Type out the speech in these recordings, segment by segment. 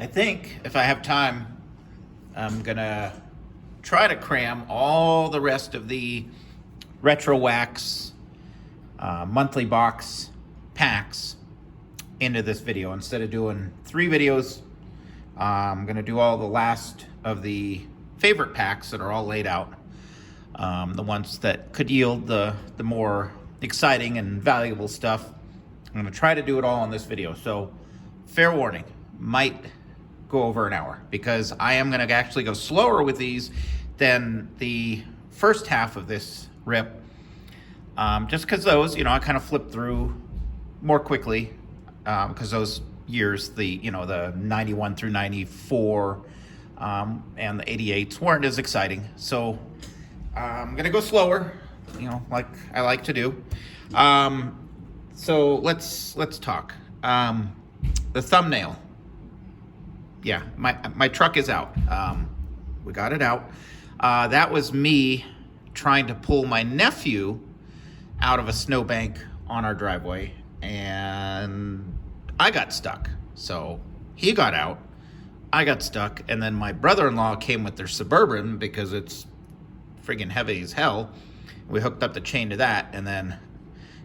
I think if I have time, I'm gonna try to cram all the rest of the RetroWax monthly box packs into this video. Instead of doing 3 videos, I'm gonna do all the last of the favorite packs that are all laid out. The ones that could yield the more exciting and valuable stuff. I'm gonna try to do it all in this video. So fair warning, might go over an hour because I am gonna actually go slower with these than the first half of this rip. Just because those, I kind of flipped through more quickly because those years, the 91 through 94 and the 88s weren't as exciting. So I'm gonna go slower, like I like to do. So let's talk. The thumbnail. Yeah, my truck is out. We got it out. That was me trying to pull my nephew out of a snowbank on our driveway, and I got stuck. So he got out, I got stuck, and then my brother-in-law came with their Suburban because it's friggin' heavy as hell. We hooked up the chain to that, and then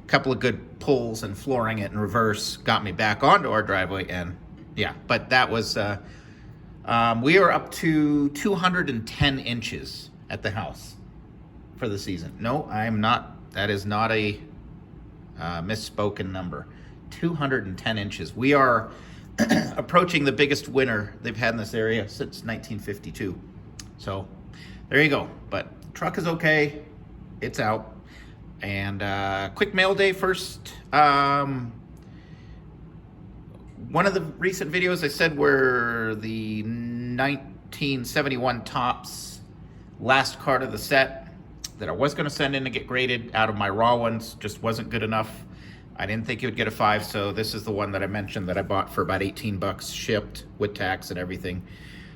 a couple of good pulls and flooring it in reverse got me back onto our driveway. And yeah, but that was we are up to 210 inches at the house for the season. No, I'm not. That is not a misspoken number. 210 inches. We are approaching the biggest winter they've had in this area since 1952. So there you go. But truck is okay. It's out. And quick mail day first. One of the recent videos I said were the 1971 Topps last card of the set that I was going to send in to get graded out of my raw ones. Just wasn't good enough. I didn't think it would get a 5, so this is the one that I mentioned that I bought for about 18 bucks shipped with tax and everything.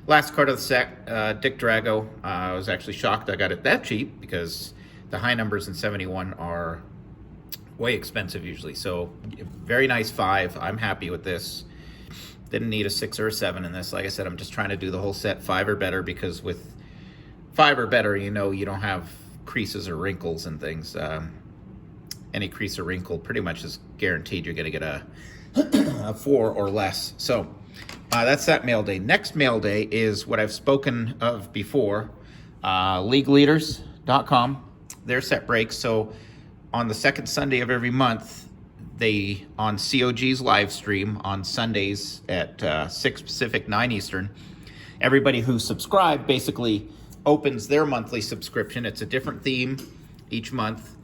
Last card of the set, Dick Drago. I was actually shocked I got it that cheap because the high numbers in 71 are way expensive usually. So very nice 5. I'm happy with this. Didn't need a 6 or a 7 in this. Like I said, I'm just trying to do the whole set 5 or better, because with 5 or better, you don't have creases or wrinkles and things. Any crease or wrinkle pretty much is guaranteed you're going to get a 4 or less. So that's that mail day. Next mail day is what I've spoken of before, leagueleaders.com. Their set breaks. So on the second Sunday of every month, they, on COG's live stream on Sundays at 6 Pacific, 9 Eastern, everybody who subscribed basically opens their monthly subscription. It's a different theme each month.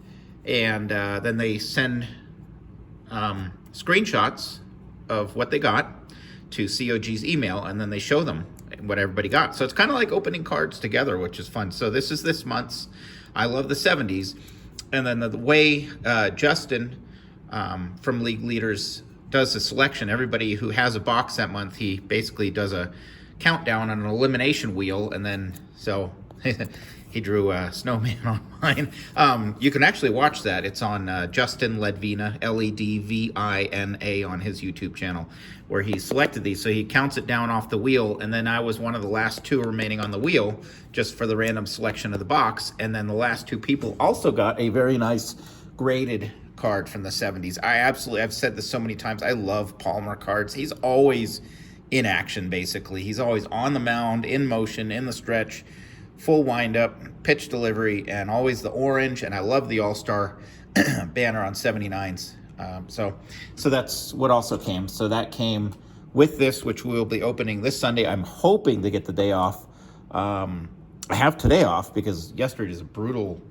And then they send screenshots of what they got to COG's email, and then they show them what everybody got. So it's kind of like opening cards together, which is fun. So this is this month's I Love the 70s. And then the way Justin from League Leaders does the selection, everybody who has a box that month, he basically does a countdown on an elimination wheel, and then so he drew a snowman on mine. You can actually watch that. It's on Justin Ledvina, Ledvina, on his YouTube channel, where he selected these. So he counts it down off the wheel, and then I was one of the last 2 remaining on the wheel, just for the random selection of the box. And then the last 2 people also got a very nice graded card from the 70s. I've said this so many times, I love Palmer cards. He's always in action, basically. He's always on the mound, in motion, in the stretch, full windup, pitch delivery, and always the orange. And I love the All-Star banner on 79s. So that's what also came. So that came with this, which we'll be opening this Sunday. I'm hoping to get the day off. I have today off because yesterday is a brutal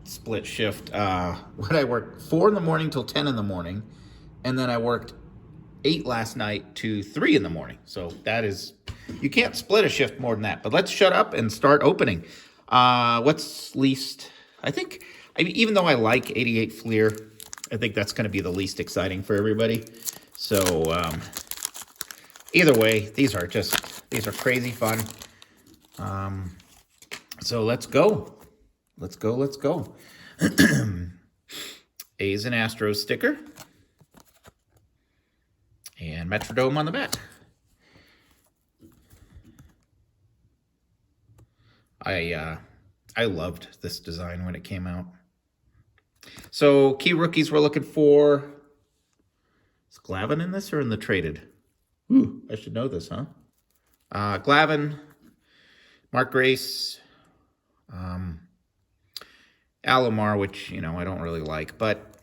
split shift. When I worked 4 in the morning till 10 in the morning, and then I worked 8 last night to 3 in the morning. So that is, you can't split a shift more than that. But let's shut up and start opening. What's least, I think, even though I like 88 Fleer, I think that's going to be the least exciting for everybody. So either way, these are crazy fun. So let's go. Let's go. A's and Astros sticker. And Metrodome on the back. I loved this design when it came out. So key rookies we're looking for. Is Glavin in this or in the traded? Ooh, I should know this, huh? Glavin, Mark Grace, Alomar, which, you know, I don't really like, but,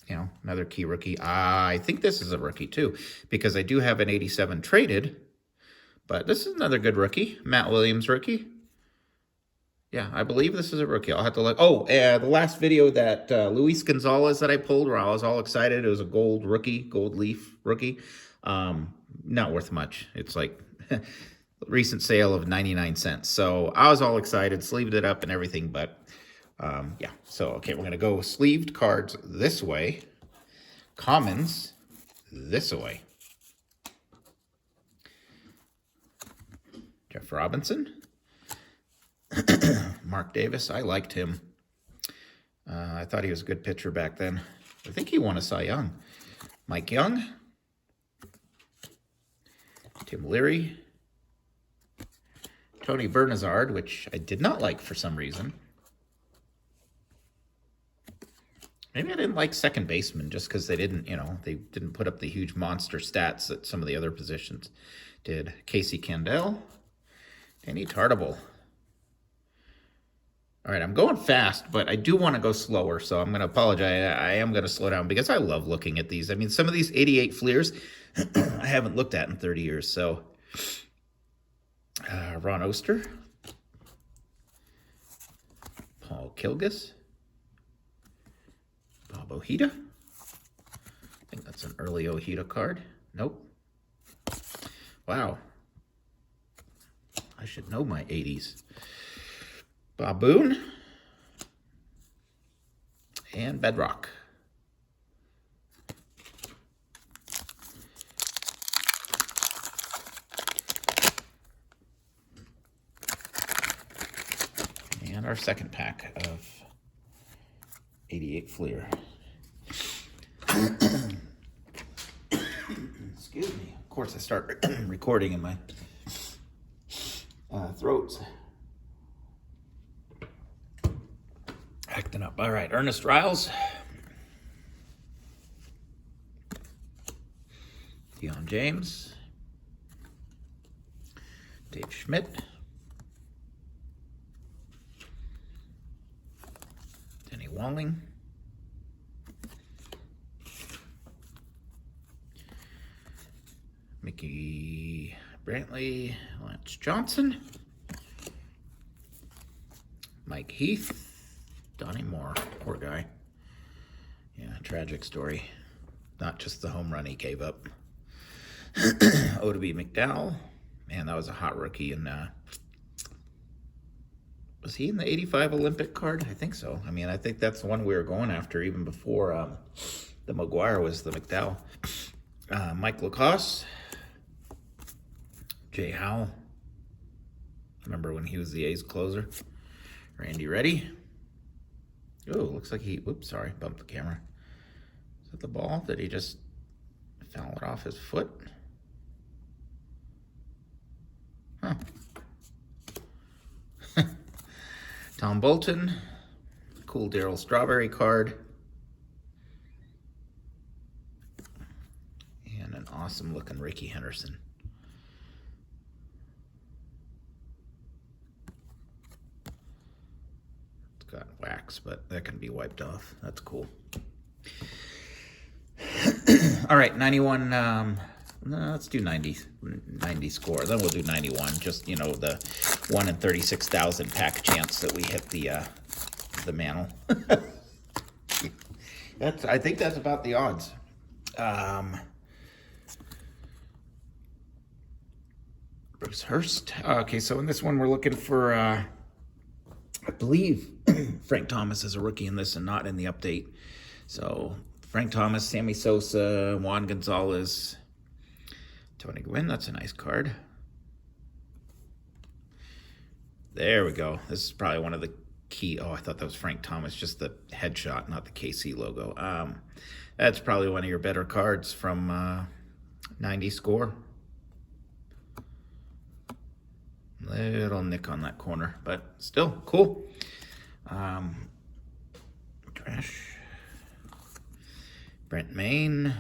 you know, another key rookie. I think this is a rookie, too, because I do have an 87 traded, but this is another good rookie. Matt Williams rookie. Yeah, I believe this is a rookie. I'll have to look. Oh, the last video that Luis Gonzalez that I pulled where I was all excited. It was a gold rookie, gold leaf rookie. Not worth much. It's like recent sale of 99 cents. So I was all excited, sleeved it up and everything. But yeah, so okay, we're going to go sleeved cards this way. Commons this way. Jeff Robinson. Mark Davis, I liked him. I thought he was a good pitcher back then. I think he won a Cy Young. Mike Young. Tim Leary. Tony Bernazard, which I did not like for some reason. Maybe I didn't like second baseman just because they didn't, you know, they didn't put up the huge monster stats that some of the other positions did. Casey Candell. Danny Tartable. All right, I'm going fast, but I do want to go slower, so I'm going to apologize. I am going to slow down because I love looking at these. I mean, some of these 88 Fleers I haven't looked at in 30 years, so Ron Oster, Paul Kilgus, Bob Ojeda. I think that's an early Ojeda card. Nope. Wow. I should know my 80s. Bob Boone and Bedrock. And our second pack of 88 Fleer. Excuse me. Of course, I start recording in my throat. Acting up. All right, Ernest Riles. Deion James. Dave Schmidt. Denny Walling. Mickey Brantley. Lance Johnson. Mike Heath. Donnie Moore, poor guy. Yeah, tragic story. Not just the home run he gave up. Odeby McDowell. Man, that was a hot rookie. And was he in the 85 Olympic card? I think so. I mean, I think that's the one we were going after even before the McGuire was the McDowell. Mike Lacoste. Jay Howell. Remember when he was the A's closer? Randy Reddy. Oh, looks like he, whoops, sorry, bumped the camera. Is that the ball? Did he just foul it off his foot? Huh. Tom Bolton. Cool Darryl Strawberry card. And an awesome looking Ricky Henderson. Got wax, but that can be wiped off. That's cool. All right, 91. No, let's do 90 score. Then we'll do 91. Just, you know, the 1 in 36,000 pack chance that we hit the mantle. I think that's about the odds. Bruce Hurst. Okay, so in this one we're looking for. I believe Frank Thomas is a rookie in this and not in the update. So Frank Thomas, Sammy Sosa, Juan Gonzalez, Tony Gwynn. That's a nice card. There we go. This is probably one of the key. Oh, I thought that was Frank Thomas, just the headshot, not the KC logo. That's probably one of your better cards from 90 score. Little nick on that corner, but still cool. Trash. Brent Maine.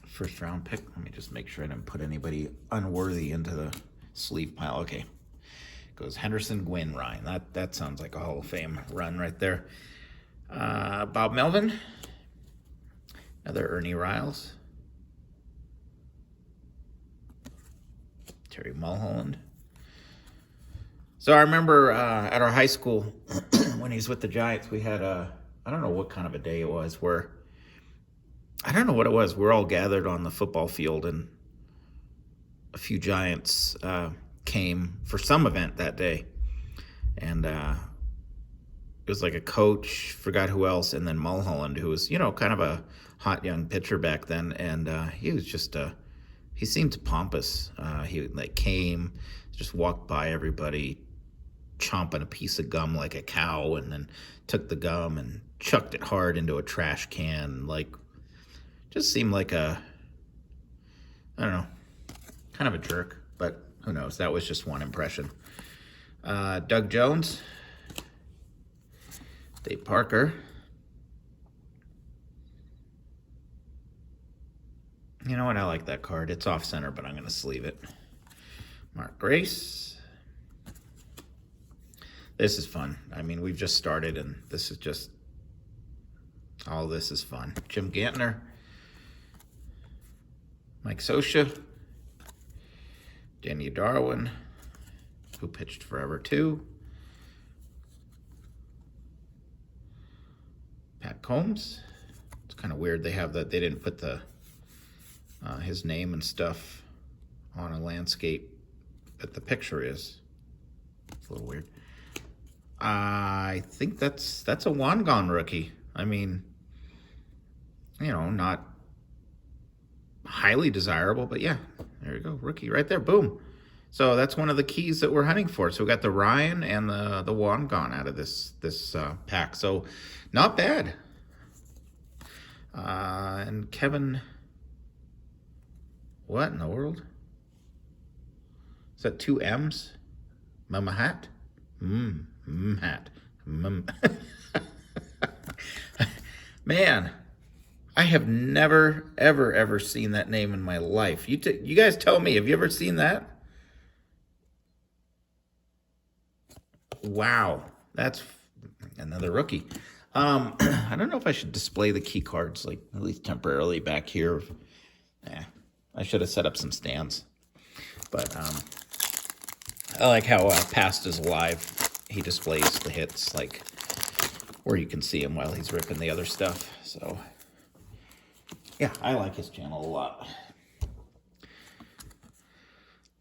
First round pick. Let me just make sure I didn't put anybody unworthy into the sleeve pile. Okay. Goes Henderson, Gwynn, Ryan. That sounds like a Hall of Fame run right there. Bob Melvin. Another Ernie Riles. Terry Mulholland. So I remember at our high school when he's with the Giants, we had I don't know what kind of a day it was, where I don't know what it was. We're all gathered on the football field, and a few Giants came for some event that day. And it was like a coach, forgot who else, and then Mulholland, who was, kind of a hot young pitcher back then. And he was just, he seemed pompous. He came, just walked by everybody, chomping a piece of gum like a cow, and then took the gum and chucked it hard into a trash can. Just seemed like I don't know, kind of a jerk, but who knows? That was just one impression. Doug Jones, Dave Parker. You know what? I like that card. It's off center, but I'm going to sleeve it. Mark Grace. This is fun. I mean, we've just started, and this is just, all this is fun. Jim Gantner. Mike Scioscia. Danny Darwin, who pitched forever too. Pat Combs. It's kind of weird they have that. They didn't put the his name and stuff on a landscape, but the picture is. It's a little weird. I think that's a Wangan rookie. I mean, not highly desirable, but yeah, there you go, rookie right there, boom. So that's one of the keys that we're hunting for. So we got the Ryan and the Wangan out of this pack. So not bad. And Kevin, what in the world? Is that 2 M's? Mama Hat? Hat. Man, I have never, ever seen that name in my life. You guys tell me, have you ever seen that? Wow, that's another rookie. I don't know if I should display the key cards, at least temporarily back here. I should have set up some stands. But I like how Past is Alive, he displays the hits, where you can see him while he's ripping the other stuff. So, yeah, I like his channel a lot.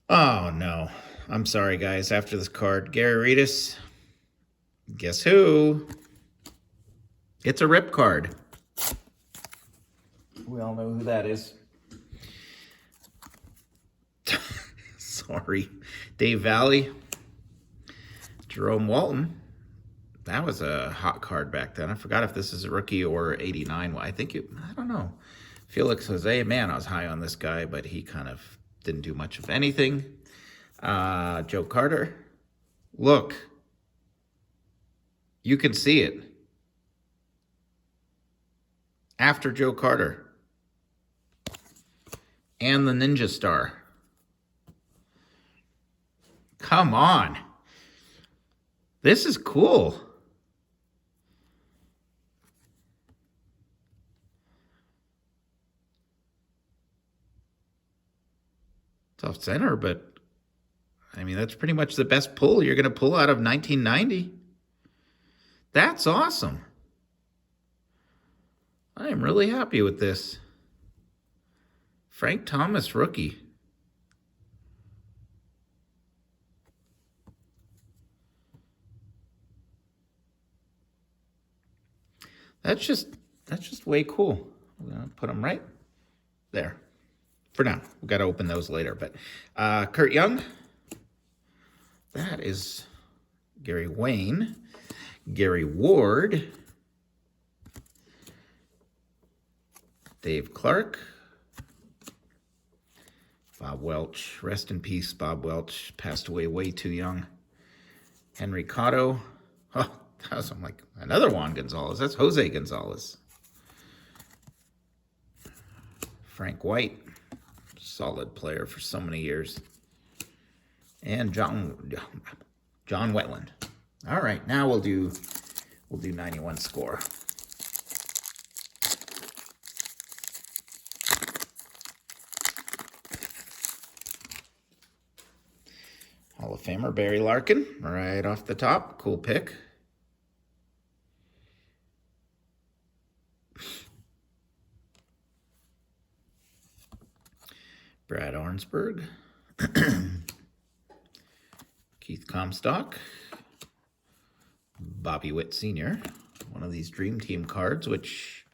Oh, no. I'm sorry, guys. After this card, Gary Reedus, guess who? It's a rip card. We all know who that is. Sorry. Dave Valley. Jerome Walton. That was a hot card back then. I forgot if this is a rookie or 89. I don't know. Felix Jose, man, I was high on this guy, but he kind of didn't do much of anything. Joe Carter. Look. You can see it. After Joe Carter. And the Ninja Star. Come on. This is cool. It's off center, but I mean, that's pretty much the best pull you're going to pull out of 1990. That's awesome. I am really happy with this. Frank Thomas, rookie. That's just way cool. I'm going to put them right there. For now. We've got to open those later. But Kurt Young. That is Gary Wayne. Gary Ward. Dave Clark. Bob Welch. Rest in peace, Bob Welch. Passed away way too young. Henry Cotto. Oh, I'm like, another Juan Gonzalez. That's Jose Gonzalez. Frank White. Solid player for so many years. And John Wetland. All right, now we'll do 91 score. Hall of Famer Barry Larkin, right off the top. Cool pick. Brad Arnsberg. Keith Comstock. Bobby Witt Sr. One of these Dream Team cards, which...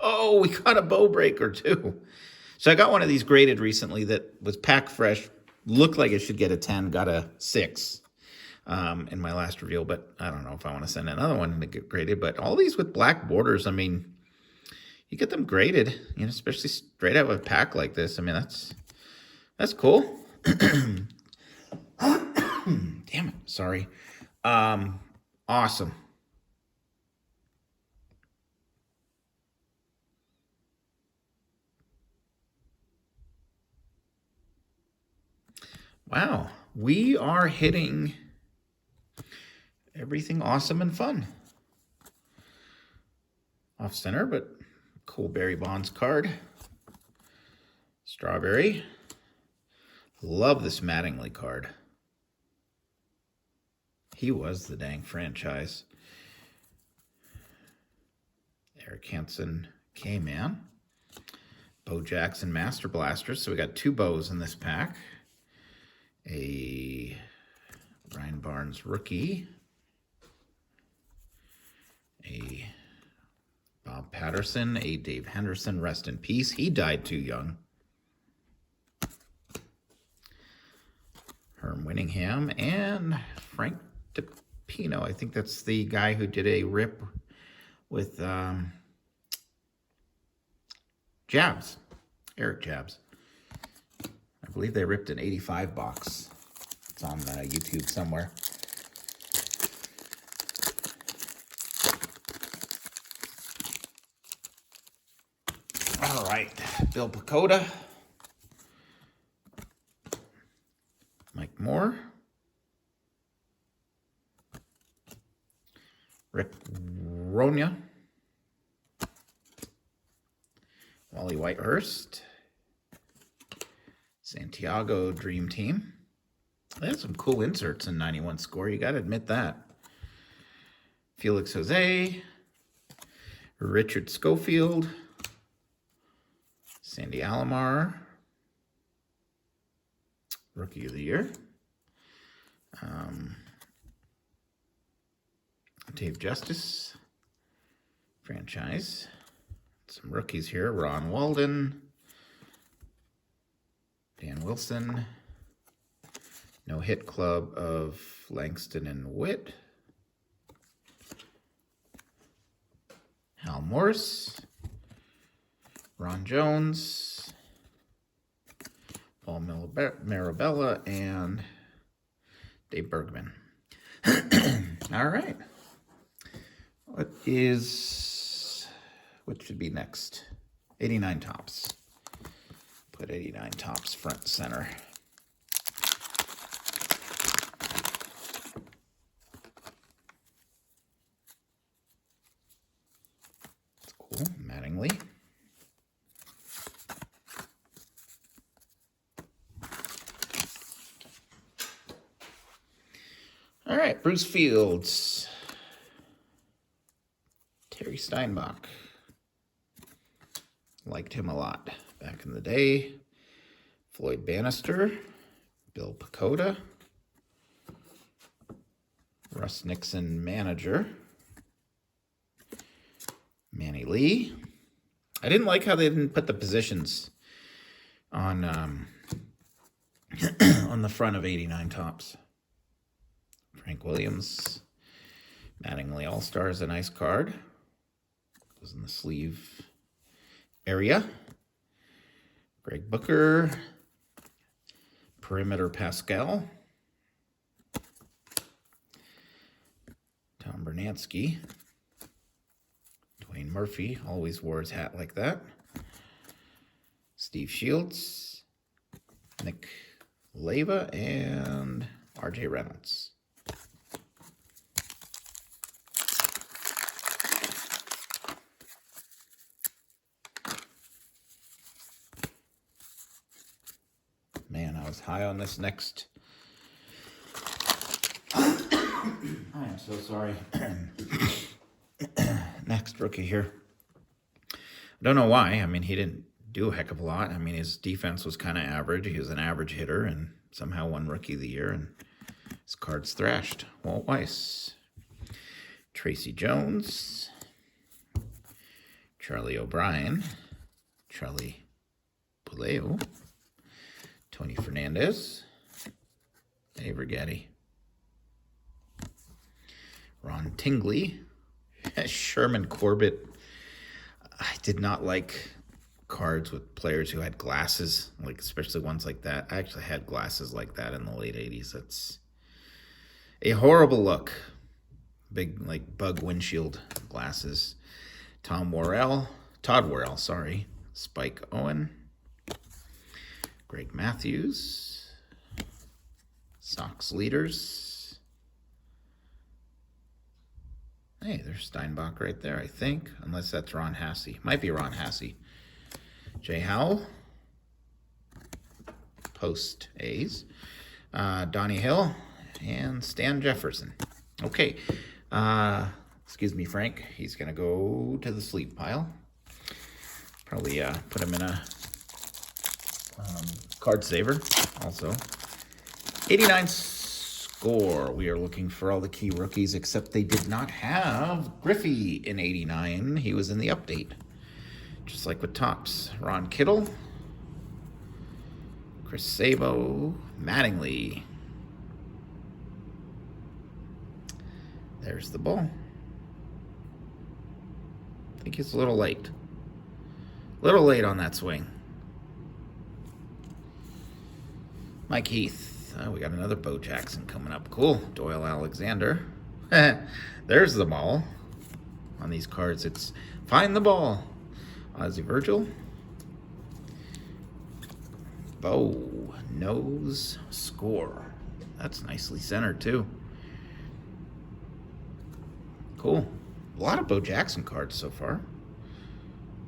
Oh, we got a bow breaker, too. So I got one of these graded recently that was pack fresh. Looked like it should get a 10, got a 6 in my last reveal, but I don't know if I want to send another one to get graded. But all these with black borders, I mean, you get them graded, you know, especially straight out of a pack like this. I mean, that's cool. Damn it, sorry. Awesome. Wow, we are hitting everything awesome and fun. Off center, but cool Barry Bonds card. Strawberry. Love this Mattingly card. He was the dang franchise. Eric Hansen, K-Man. Bo Jackson, Master Blasters. So we got 2 bows in this pack. A Brian Barnes rookie. A Bob Patterson. A Dave Henderson, rest in peace. He died too young. Herm Winningham and Frank DePino. I think that's the guy who did a rip with Jabs, Eric Jabs. I believe they ripped an 85 box. It's on YouTube somewhere. All right, Bill Pacoda. Mike Moore. Rick Ronya. Wally Whitehurst. Santiago Dream Team. They had some cool inserts in 91 score. You got to admit that. Felix Jose. Richard Schofield. Sandy Alomar. Rookie of the Year. Dave Justice. Franchise. Some rookies here. Ron Walden. Dan Wilson. No Hit Club of Langston and Witt. Hal Morris. Ron Jones. Paul Marabella and Dave Bergman. All right. What should be next? 89 Tops. Put 89 Tops front and center. That's cool. Mattingly. All right, Bruce Fields. Terry Steinbach. Liked him a lot back in the day. Floyd Bannister. Bill Pacoda. Russ Nixon, manager. Manny Lee. I didn't like how they didn't put the positions on on the front of 89 Tops. Frank Williams. Mattingly All-Stars, a nice card. Goes in the sleeve area. Greg Booker. Perimeter Pascal. Tom Bernansky. Dwayne Murphy always wore his hat like that. Steve Shields. Nick Leva and RJ Reynolds. Man, I was high on this next. I am so sorry. Next rookie here. I don't know why. I mean, he didn't do a heck of a lot. I mean, his defense was kind of average. He was an average hitter and somehow won Rookie of the Year, and his cards thrashed. Walt Weiss. Tracy Jones. Charlie O'Brien. Charlie Puleo. Tony Fernandez. Avery Getty. Ron Tingley. Sherman Corbett. I did not like cards with players who had glasses, like especially ones like that. I actually had glasses like that in the late 80s. That's a horrible look. Big, like, bug windshield glasses. Todd Worrell, sorry. Spike Owen. Greg Matthews. Sox leaders. Hey, there's Steinbach right there, I think. Unless that's Ron Hassey. Might be Ron Hassey. Jay Howell. Post A's. Donnie Hill. And Stan Jefferson. Okay. Excuse me, Frank. He's going to go to the sleep pile. Probably put him in a card saver also. 89 score. We are looking for all the key rookies, except they did not have Griffey in 89. He was in the update. Just like with Topps. Ron Kittle. Chris Sabo. Mattingly. There's the ball. I think he's a little late. A little late on that swing. Mike Heath. We got another Bo Jackson coming up. Cool. Doyle Alexander. There's the ball. On these cards, it's find the ball. Ozzie Virgil. Bo knows score. That's nicely centered, too. Cool. A lot of Bo Jackson cards so far.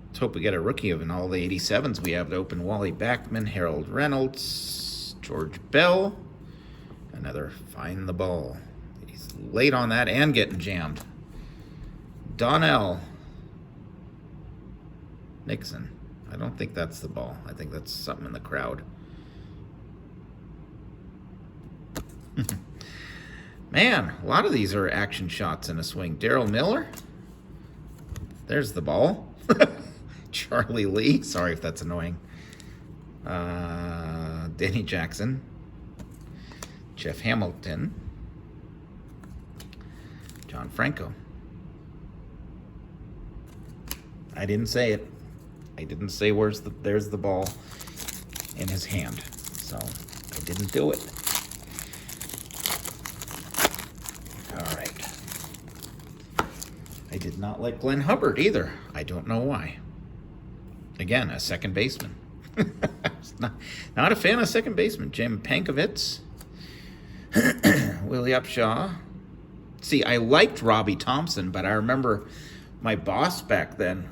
Let's hope we get a rookie of in all the 87s we have to open. Wally Backman, Harold Reynolds, George Bell. Another find the ball. He's late on that and getting jammed. Donnell Nixon. I don't think that's the ball. I think that's something in the crowd. Man, a lot of these are action shots in a swing. Daryl Miller. There's the ball. Charlie Lee. Sorry if that's annoying. Danny Jackson. Jeff Hamilton. John Franco. I didn't say it. I didn't say there's the ball in his hand. So I didn't do it. All right. I did not like Glenn Hubbard either. I don't know why. Again, a second baseman. not a fan of second baseman. Jim Pankovitz. Willie Upshaw. See, I liked Robbie Thompson, but I remember my boss back then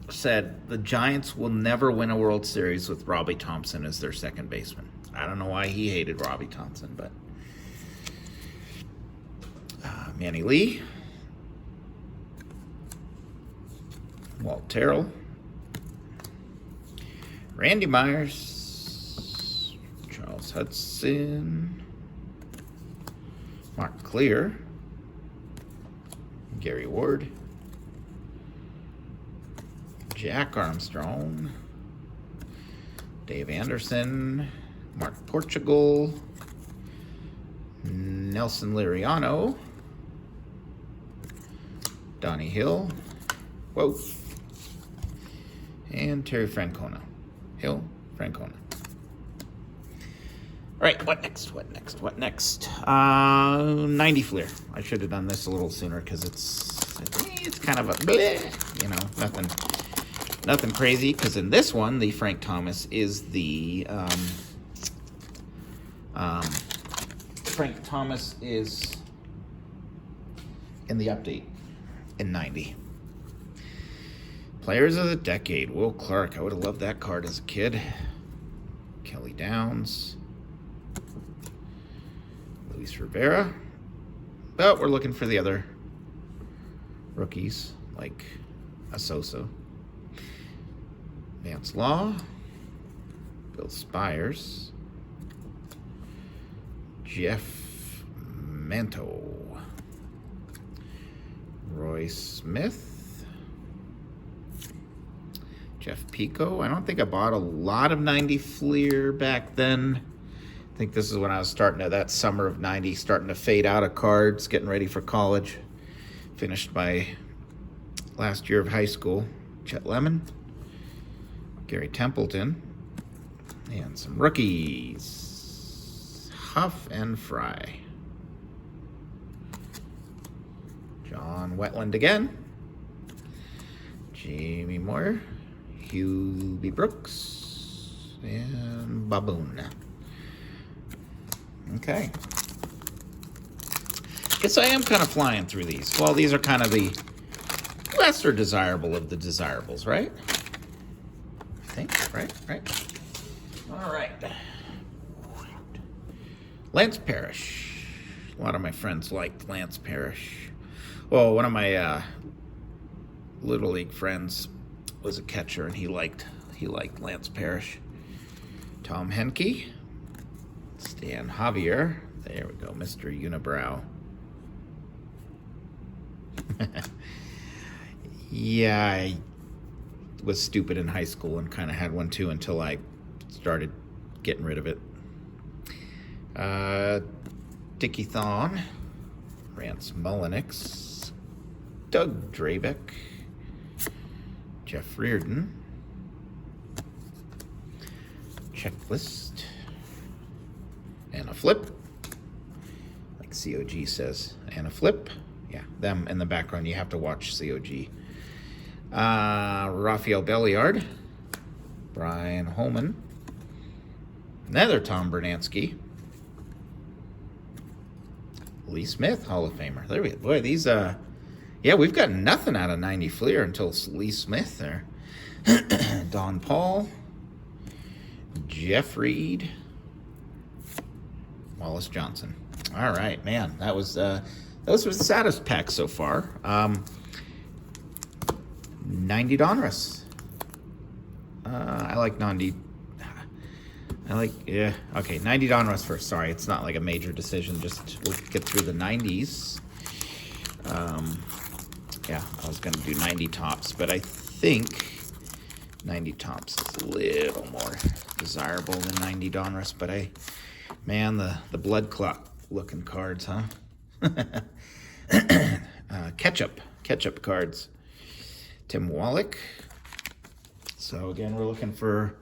said the Giants will never win a World Series with Robbie Thompson as their second baseman. I don't know why he hated Robbie Thompson, but Manny Lee, Walt Terrell, Randy Myers, Charles Hudson, Mark Clear, Gary Ward, Jack Armstrong, Dave Anderson, Mark Portugal, Nelson Liriano, Donnie Hill, whoa, and Terry Francona. Hill, Francona. All right, what next? 90 Fleer. I should have done this a little sooner because it's kind of a bleh, you know, nothing crazy. Because in this one, the Frank Thomas is the Frank Thomas is in the update in 90. Players of the Decade, Will Clark. I would have loved that card as a kid. Kelly Downs. Luis Rivera. But we're looking for the other rookies, like Asoso. Vance Law. Bill Spires. Jeff Manto. Roy Smith. Jeff Pico. I don't think I bought a lot of 90 Fleer back then. I think this is when I was starting to, that summer of 90, starting to fade out of cards, getting ready for college. Finished my last year of high school. Chet Lemon. Gary Templeton. And some rookies. Huff and Fry. John Wetland again. Jamie Moyer. Hugh B. Brooks, and Baboon. Okay. Guess I am kind of flying through these. Well, these are kind of the lesser desirable of the desirables, right? I think, right? All right. Lance Parrish. A lot of my friends liked Lance Parrish. Well, one of my Little League friends was a catcher, and he liked Lance Parrish. Tom Henke, Stan Javier. There we go, Mr. Unibrow. Yeah, I was stupid in high school and kind of had one too until I started getting rid of it. Dickie Thon, Rance Mullenix, Doug Drabeck, Jeff Reardon, Checklist, and a flip, like COG says, and a flip. Yeah, them in the background. You have to watch COG. Rafael Belliard, Brian Holman, another Tom Bernansky, Lee Smith, Hall of Famer. There we go. Boy, these yeah, we've got nothing out of 90 Fleer until Lee Smith there. Don Paul, Jeff Reed, Wallace Johnson. All right, man, those were the saddest packs so far. 90 Donruss. I like 90. Yeah, okay, 90 Donruss first. Sorry, it's not like a major decision. Just we'll get through the 90s. Yeah, I was going to do 90 tops, but I think 90 tops is a little more desirable than 90 Donruss. But man, the blood clot looking cards, huh? Ketchup cards. Tim Wallach. So again, we're looking for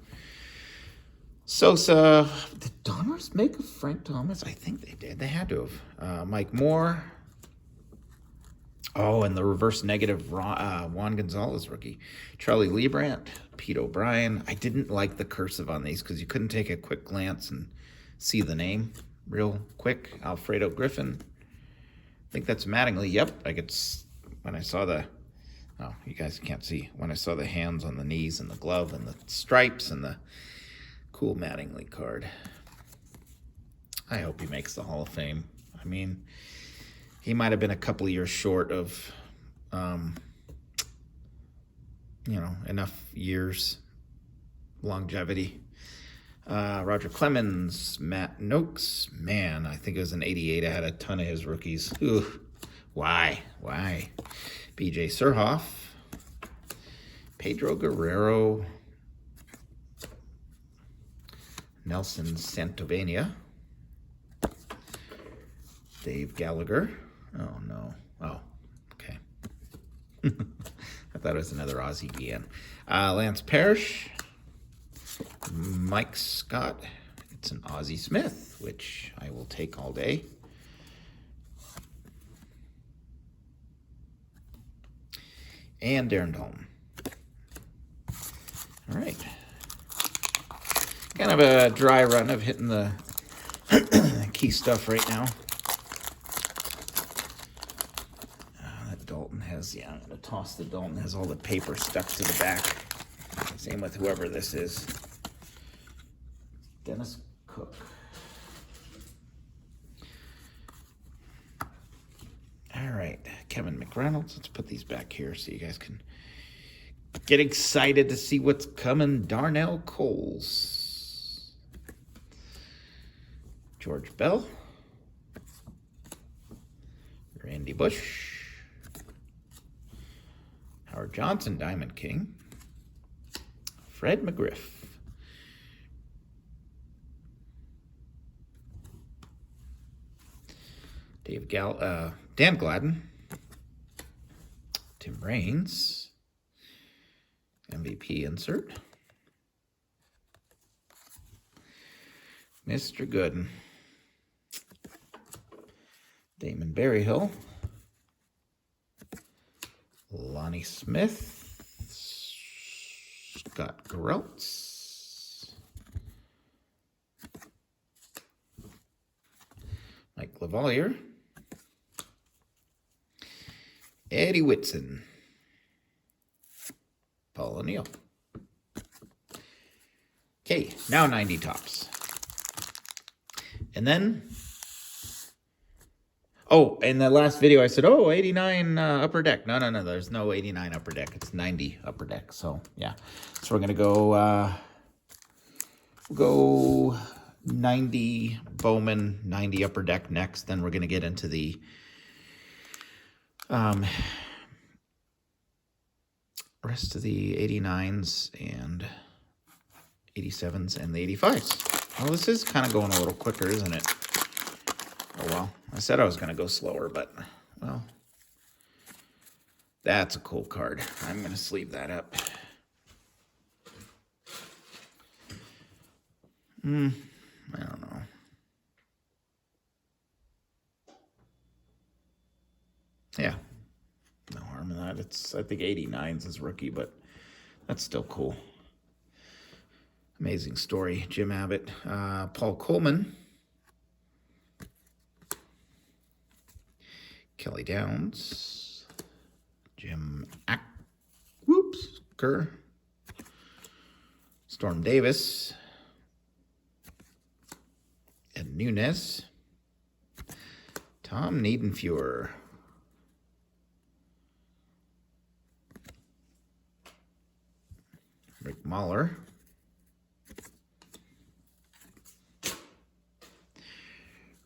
Sosa. Did Donruss make a Frank Thomas? I think they did. They had to have. Mike Moore. Oh, and the reverse negative Juan Gonzalez rookie. Charlie Liebrandt, Pete O'Brien. I didn't like the cursive on these because you couldn't take a quick glance and see the name real quick. Alfredo Griffin. I think that's Mattingly. Yep, I could, when I saw the, oh, you guys can't see. When I saw the hands on the knees and the glove and the stripes and the cool Mattingly card. I hope he makes the Hall of Fame. I mean, he might have been a couple of years short of, enough years, longevity. Roger Clemens, Matt Noakes. Man, I think it was an 88. I had a ton of his rookies. Ooh, why? BJ Surhoff, Pedro Guerrero, Nelson Santovania, Dave Gallagher. Oh, no. Oh, okay. I thought it was another Aussie DN. Lance Parrish, Mike Scott, It's an Ozzie Smith, which I will take all day. And Darren Dalton. All right. Kind of a dry run of hitting the key stuff right now. That Dalton has, I'm going to toss the Dalton. Has all the paper stuck to the back. Same with whoever this is. Dennis Cook. All right, Kevin McReynolds. Let's put these back here so you guys can get excited to see what's coming. Darnell Coles. George Bell. Randy Bush. Howard Johnson, Diamond King. Fred McGriff. Dan Gladden. Tim Raines. MVP insert. Mr. Gooden. Damon Berryhill. Lonnie Smith. Scott Garrelts. Mike Lavalier. Eddie Whitson. Paul O'Neill. Okay, now 90 tops. And then, in the last video I said, 89 upper deck. No, there's no 89 upper deck. It's 90 upper deck. So, yeah. So we're going to go 90 Bowman, 90 upper deck next. Then we're going to get into the rest of the 89s and 87s and the 85s. Well, this is kind of going a little quicker, isn't it? Oh, well. I said I was going to go slower, but, well, that's a cool card. I'm going to sleeve that up. I don't know. Yeah. No harm in that. I think 89's his rookie, but that's still cool. Amazing story. Jim Abbott. Paul Coleman. Kelly Downs. Jim Kerr. Storm Davis. Ed Nunez. Tom Niedenfuhr. Rick Mahler.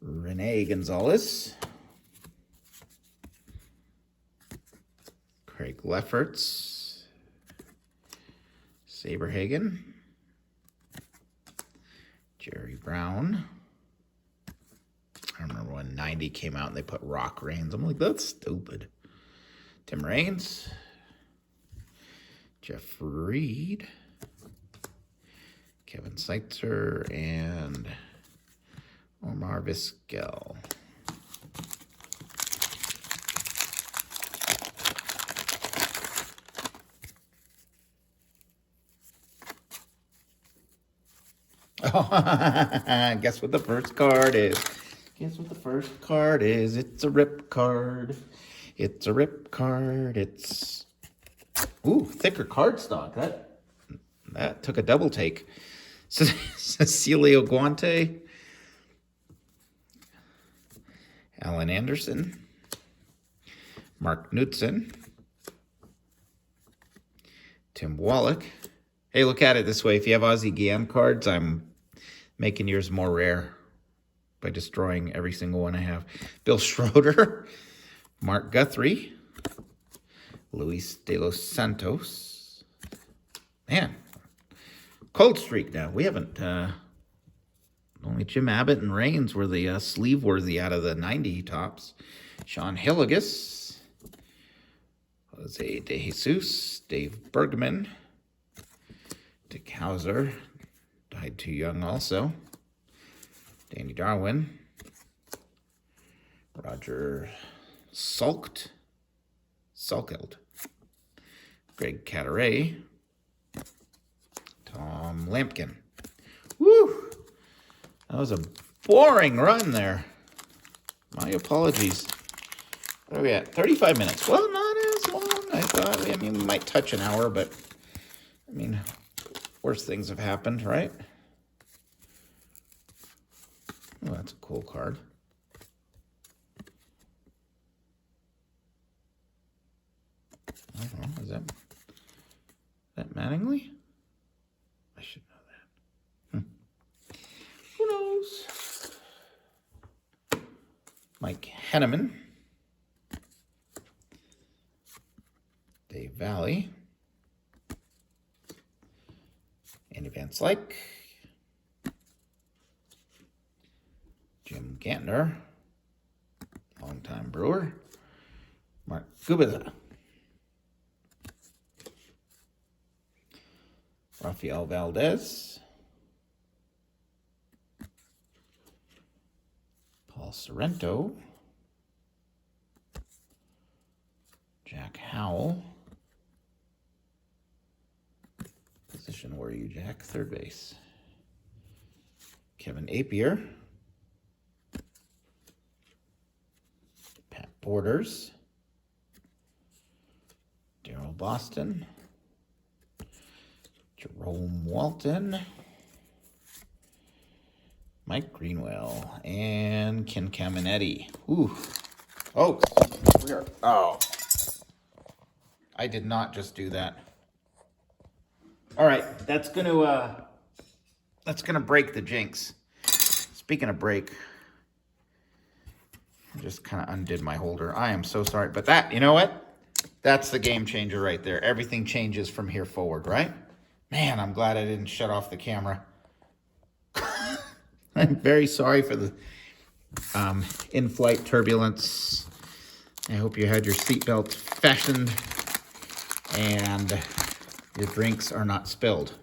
Rene Gonzalez. Craig Lefferts. Saberhagen. Jerry Brown. I remember when 90 came out and they put Rock Reigns. I'm like, that's stupid. Tim Raines. Jeff Reed. Kevin Seitzer and Omar Vizquel. Oh, guess what the first card is? Guess what the first card is? It's a rip card. It's a rip card. It's thicker cardstock. That took a double take. Cecilio Guante. Alan Anderson. Mark Knudsen. Tim Wallach. Hey, look at it this way. If you have Ozzie Guillen cards, I'm making yours more rare by destroying every single one I have. Bill Schroeder. Mark Guthrie. Luis de los Santos. Man, cold streak now. We haven't, only Jim Abbott and Raines were the sleeve-worthy out of the 90 tops. Sean Hilligus. Jose De Jesus. Dave Bergman. Dick Hauser. Died too young also. Danny Darwin. Roger Sulkeld. Greg Cadaret. Tom Lampkin. Woo! That was a boring run there. My apologies. What are we at? 35 minutes. Well, not as long. I thought. I mean, we might touch an hour, but I mean, worse things have happened, right? Oh, that's a cool card. I don't know. Is that Mattingly? I should know that. Who knows? Mike Henneman. Dave Valley. Andy Van Slyke. Jim Gantner. Longtime Brewer. Mark Kubica. Rafael Valdez. Paul Sorrento. Jack Howell. Position were you, Jack? Third base. Kevin Apier. Pat Borders. Daryl Boston. Jerome Walton. Mike Greenwell. And Ken Caminetti. Ooh. Oh. Oh. I did not just do that. All right. That's gonna break the jinx. Speaking of break, I just kind of undid my holder. I am so sorry. But that, you know what? That's the game changer right there. Everything changes from here forward, right? Man, I'm glad I didn't shut off the camera. I'm very sorry for the in-flight turbulence. I hope you had your seatbelt fastened and your drinks are not spilled.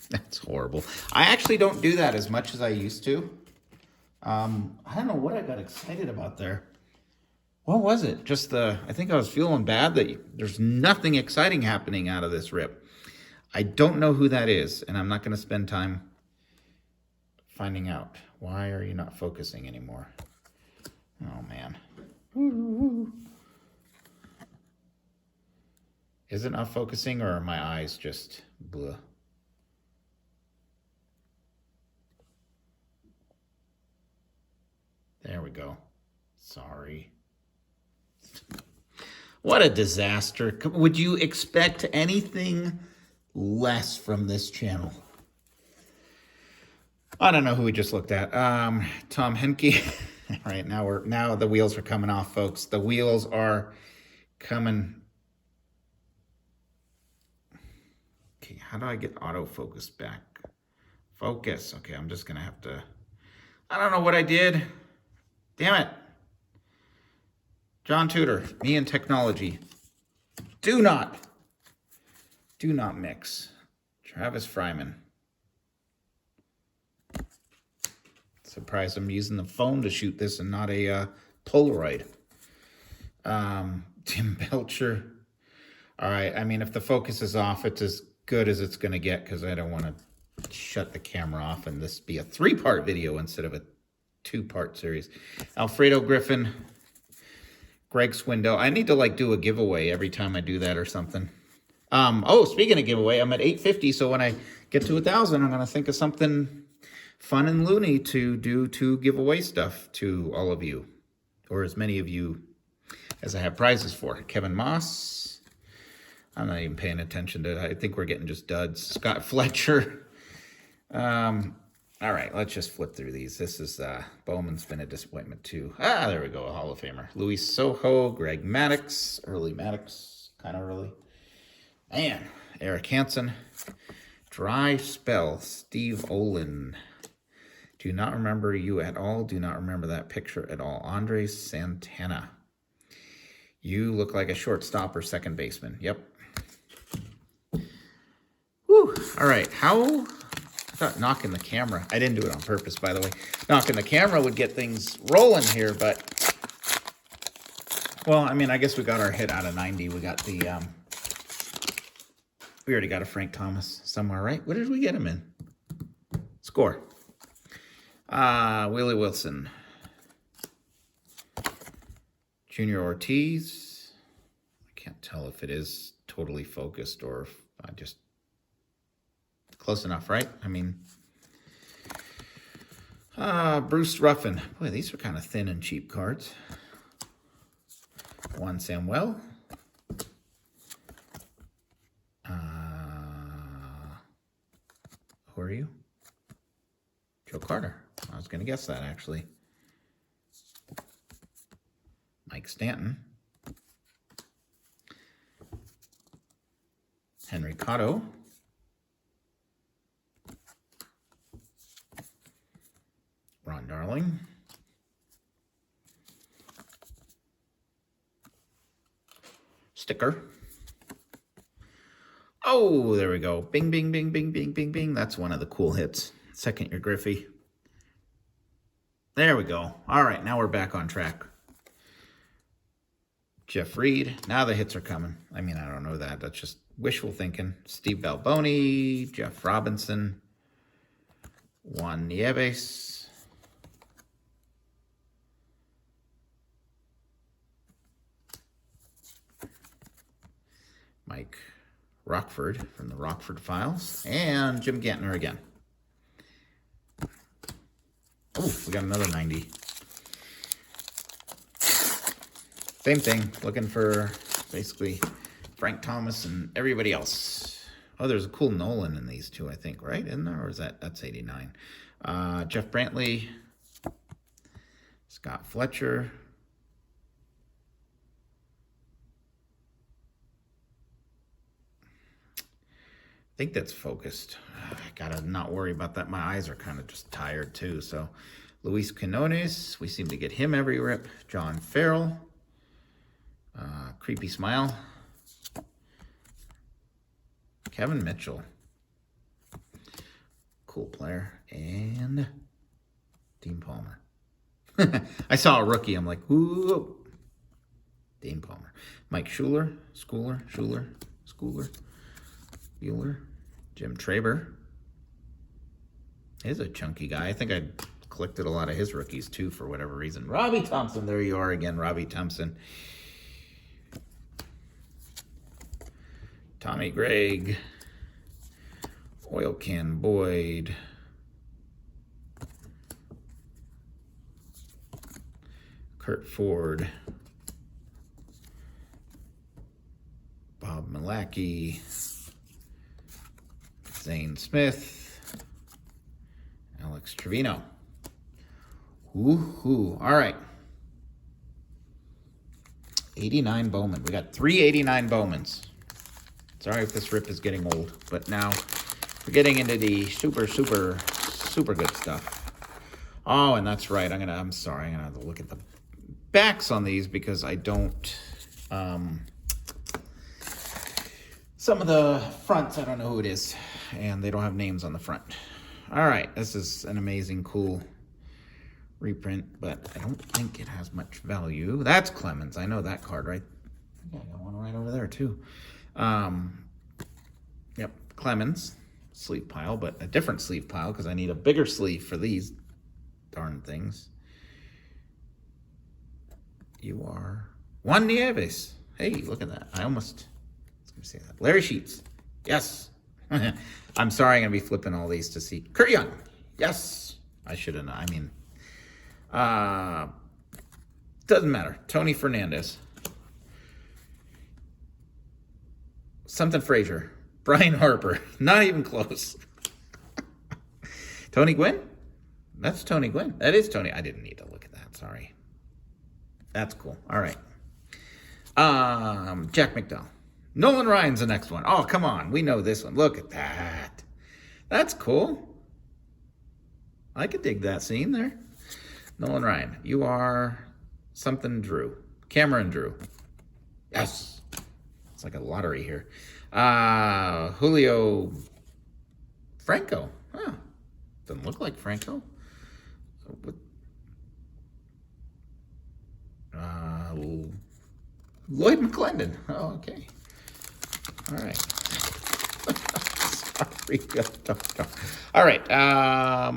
That's horrible. I actually don't do that as much as I used to. I don't know what I got excited about there. What was it? Just I think I was feeling bad that there's nothing exciting happening out of this rip. I don't know who that is, and I'm not going to spend time finding out. Why are you not focusing anymore? Oh, man. Is it not focusing, or are my eyes just bleh? There we go. Sorry. What a disaster. Would you expect anything less from this channel? I don't know who we just looked at. Tom Henke. All right, now the wheels are coming off, folks. The wheels are coming. Okay, how do I get autofocus back? Focus. Okay, I'm just going to have to... I don't know what I did. Damn it. John Tudor, me and technology. Do not mix. Travis Fryman. Surprised I'm using the phone to shoot this and not a Polaroid. Tim Belcher. All right, I mean, if the focus is off, it's as good as it's going to get because I don't want to shut the camera off and this be a 3-part video instead of a 2-part series. Alfredo Griffin. Greg Swindell. I need to do a giveaway every time I do that or something. Oh, speaking of giveaway, I'm at 850, so when I get to 1,000, I'm going to think of something fun and loony to do to give away stuff to all of you, or as many of you as I have prizes for. Kevin Moss. I'm not even paying attention to it. I think we're getting just duds. Scott Fletcher. All right, let's just flip through these. This is Bowman's been a disappointment too. There we go, a Hall of Famer. Luis Soho, Greg Maddux, early Maddux, kind of early. Man, Eric Hansen. Dry spell, Steve Olin. Do not remember you at all. Do not remember that picture at all. Andres Santana. You look like a shortstop or second baseman. Yep. All right, I thought knocking the camera, I didn't do it on purpose, by the way. Knocking the camera would get things rolling here, but, well, I mean, I guess we got our hit out of 90. We got the, we already got a Frank Thomas somewhere, right? What did we get him in? Score. Willie Wilson. Junior Ortiz. I can't tell if it is totally focused or if I just... Close enough, right? I mean... Bruce Ruffin. Boy, these are kind of thin and cheap cards. Juan Samuel. Who are you? Joe Carter. I was going to guess that, actually. Mike Stanton. Henry Cotto. Ron Darling. Sticker. Oh, there we go. Bing, bing, bing, bing, bing, bing, bing. That's one of the cool hits. Second year Griffey. There we go. All right, now we're back on track. Jeff Reed. Now the hits are coming. I mean, I don't know that. That's just wishful thinking. Steve Balboni. Jeff Robinson. Juan Nieves. Mike Rockford from the Rockford Files. And Jim Gantner again. Oh, we got another 90. Same thing. Looking for basically Frank Thomas and everybody else. Oh, there's a cool Nolan in these two, I think, right? Isn't there? Or is that's 89? Jeff Brantley. Scott Fletcher. I think that's focused. I gotta not worry about that. My eyes are kind of just tired too. So, Luis Quinones, we seem to get him every rip. John Farrell, Creepy Smile, Kevin Mitchell, cool player, and Dean Palmer. I saw a rookie. I'm like, ooh, Dean Palmer, Mike Schooler, Schooler. Bueller, Jim Traber. He's a chunky guy. I think I collected a lot of his rookies too for whatever reason. Robbie Thompson, there you are again, Robbie Thompson. Tommy Gregg. Oil Can Boyd. Kurt Ford. Bob Milacki. Zane Smith, Alex Trevino. Woohoo. All right. 89 Bowman. We got 389 Bowmans. Sorry if this rip is getting old, but now we're getting into the super good stuff. Oh, and that's right. I'm sorry. I'm gonna have to look at the backs on these because I don't some of the fronts, I don't know who it is. And they don't have names on the front. All right, this is an amazing, cool reprint, but I don't think it has much value. That's Clemens. I know that card, right? I think I got one right over there, too. Yep, Clemens. Sleeve pile, but a different sleeve pile because I need a bigger sleeve for these darn things. You are Juan Nieves. Hey, look at that. Let me see that. Larry Sheets. Yes. I'm sorry, I'm going to be flipping all these to see. Kurt Young. Yes. I should have known. I mean, doesn't matter. Tony Fernandez. Something Frazier. Brian Harper. Not even close. Tony Gwynn? That's Tony Gwynn. That is Tony. I didn't need to look at that. Sorry. That's cool. All right. Jack McDowell. Nolan Ryan's the next one. Oh, come on. We know this one. Look at that. That's cool. I could dig that scene there. Nolan Ryan. You are something Drew. Cameron Drew. Yes. It's like a lottery here. Julio Franco. Huh. Doesn't look like Franco. So what? Lloyd McClendon. Oh, okay. All right. Sorry. All right. I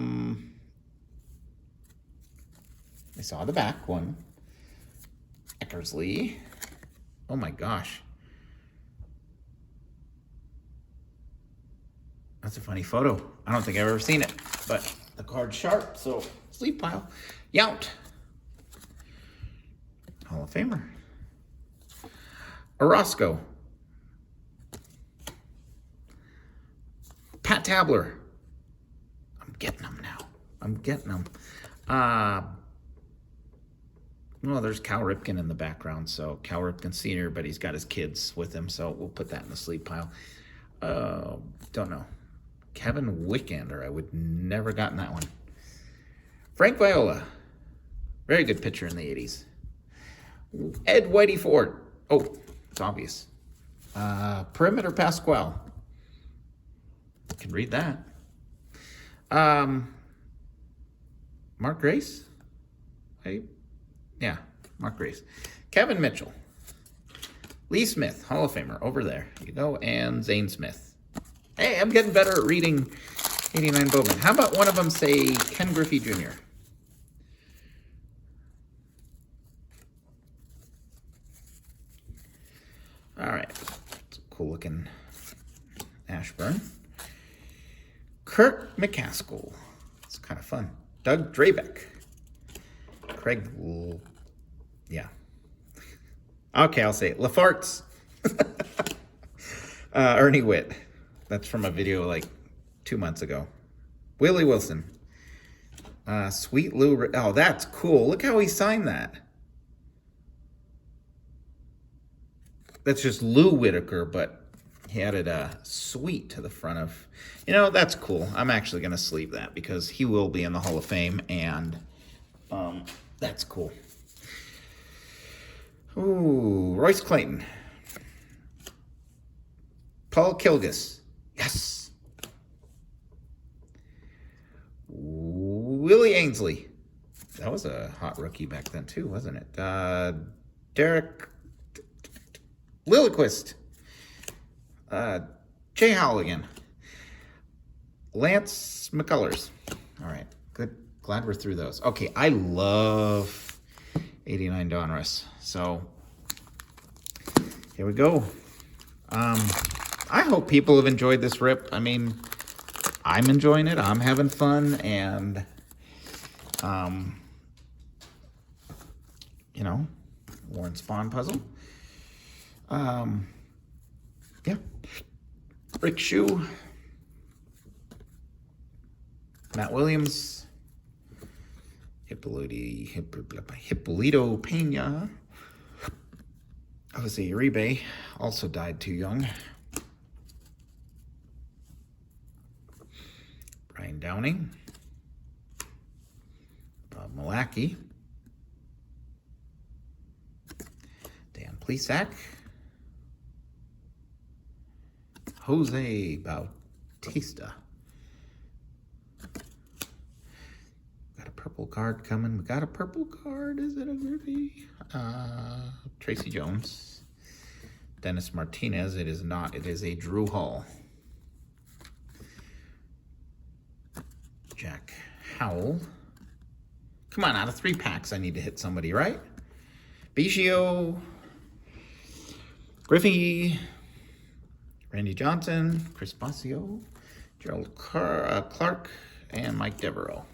saw the back one. Eckersley. Oh my gosh. That's a funny photo. I don't think I've ever seen it, but the card's sharp, so sleeve pile. Yount. Hall of Famer. Orozco. Pat Tabler. I'm getting them now. I'm getting them. Well, there's Cal Ripken in the background, so Cal Ripken Sr., but he's got his kids with him, so we'll put that in the sleeve pile. Don't know. Kevin Wickander. I would never gotten that one. Frank Viola. Very good pitcher in the 80s. Ed Whitey Ford. Oh, it's obvious. Perimeter Pasquale. Can read that. Mark Grace? Yeah, Mark Grace. Kevin Mitchell. Lee Smith, Hall of Famer, over there. You go. And Zane Smith. Hey, I'm getting better at reading 89 Bowman. How about one of them say Ken Griffey Jr.? All right. It's a cool looking Ashburn. Kirk McCaskill. It's kind of fun. Doug Drabeck. Craig. Yeah. Okay, I'll say it. LaFarts. Ernie Witt. That's from a video like 2 months ago. Willie Wilson. Sweet Lou. Oh, that's cool. Look how he signed that. That's just Lou Whitaker, but he added a sweet to the front of. You know, that's cool. I'm actually going to sleeve that because he will be in the Hall of Fame, and that's cool. Ooh, Royce Clayton. Paul Kilgus. Yes. Willie Ainsley. That was a hot rookie back then, too, wasn't it? Derek Lilliquist. Jay Howell again. Lance McCullers. All right, good. Glad we're through those. Okay, I love 89 Donruss. So here we go. I hope people have enjoyed this rip. I mean, I'm enjoying it. I'm having fun, and you know, Warren Spahn puzzle. Yeah. Rick Shue. Matt Williams. Hippolito Pena. Jose Uribe also died too young. Brian Downing. Bob Malacki. Dan Plesac. Jose Bautista. Got a purple card coming. We got a purple card. Is it a Griffey? Tracy Jones. Dennis Martinez. It is not. It is a Drew Hall. Jack Howell. Come on, out of 3 packs, I need to hit somebody, right? Biggio. Griffey. Randy Johnson, Chris Bosio, Gerald Clark, and Mike Devereaux.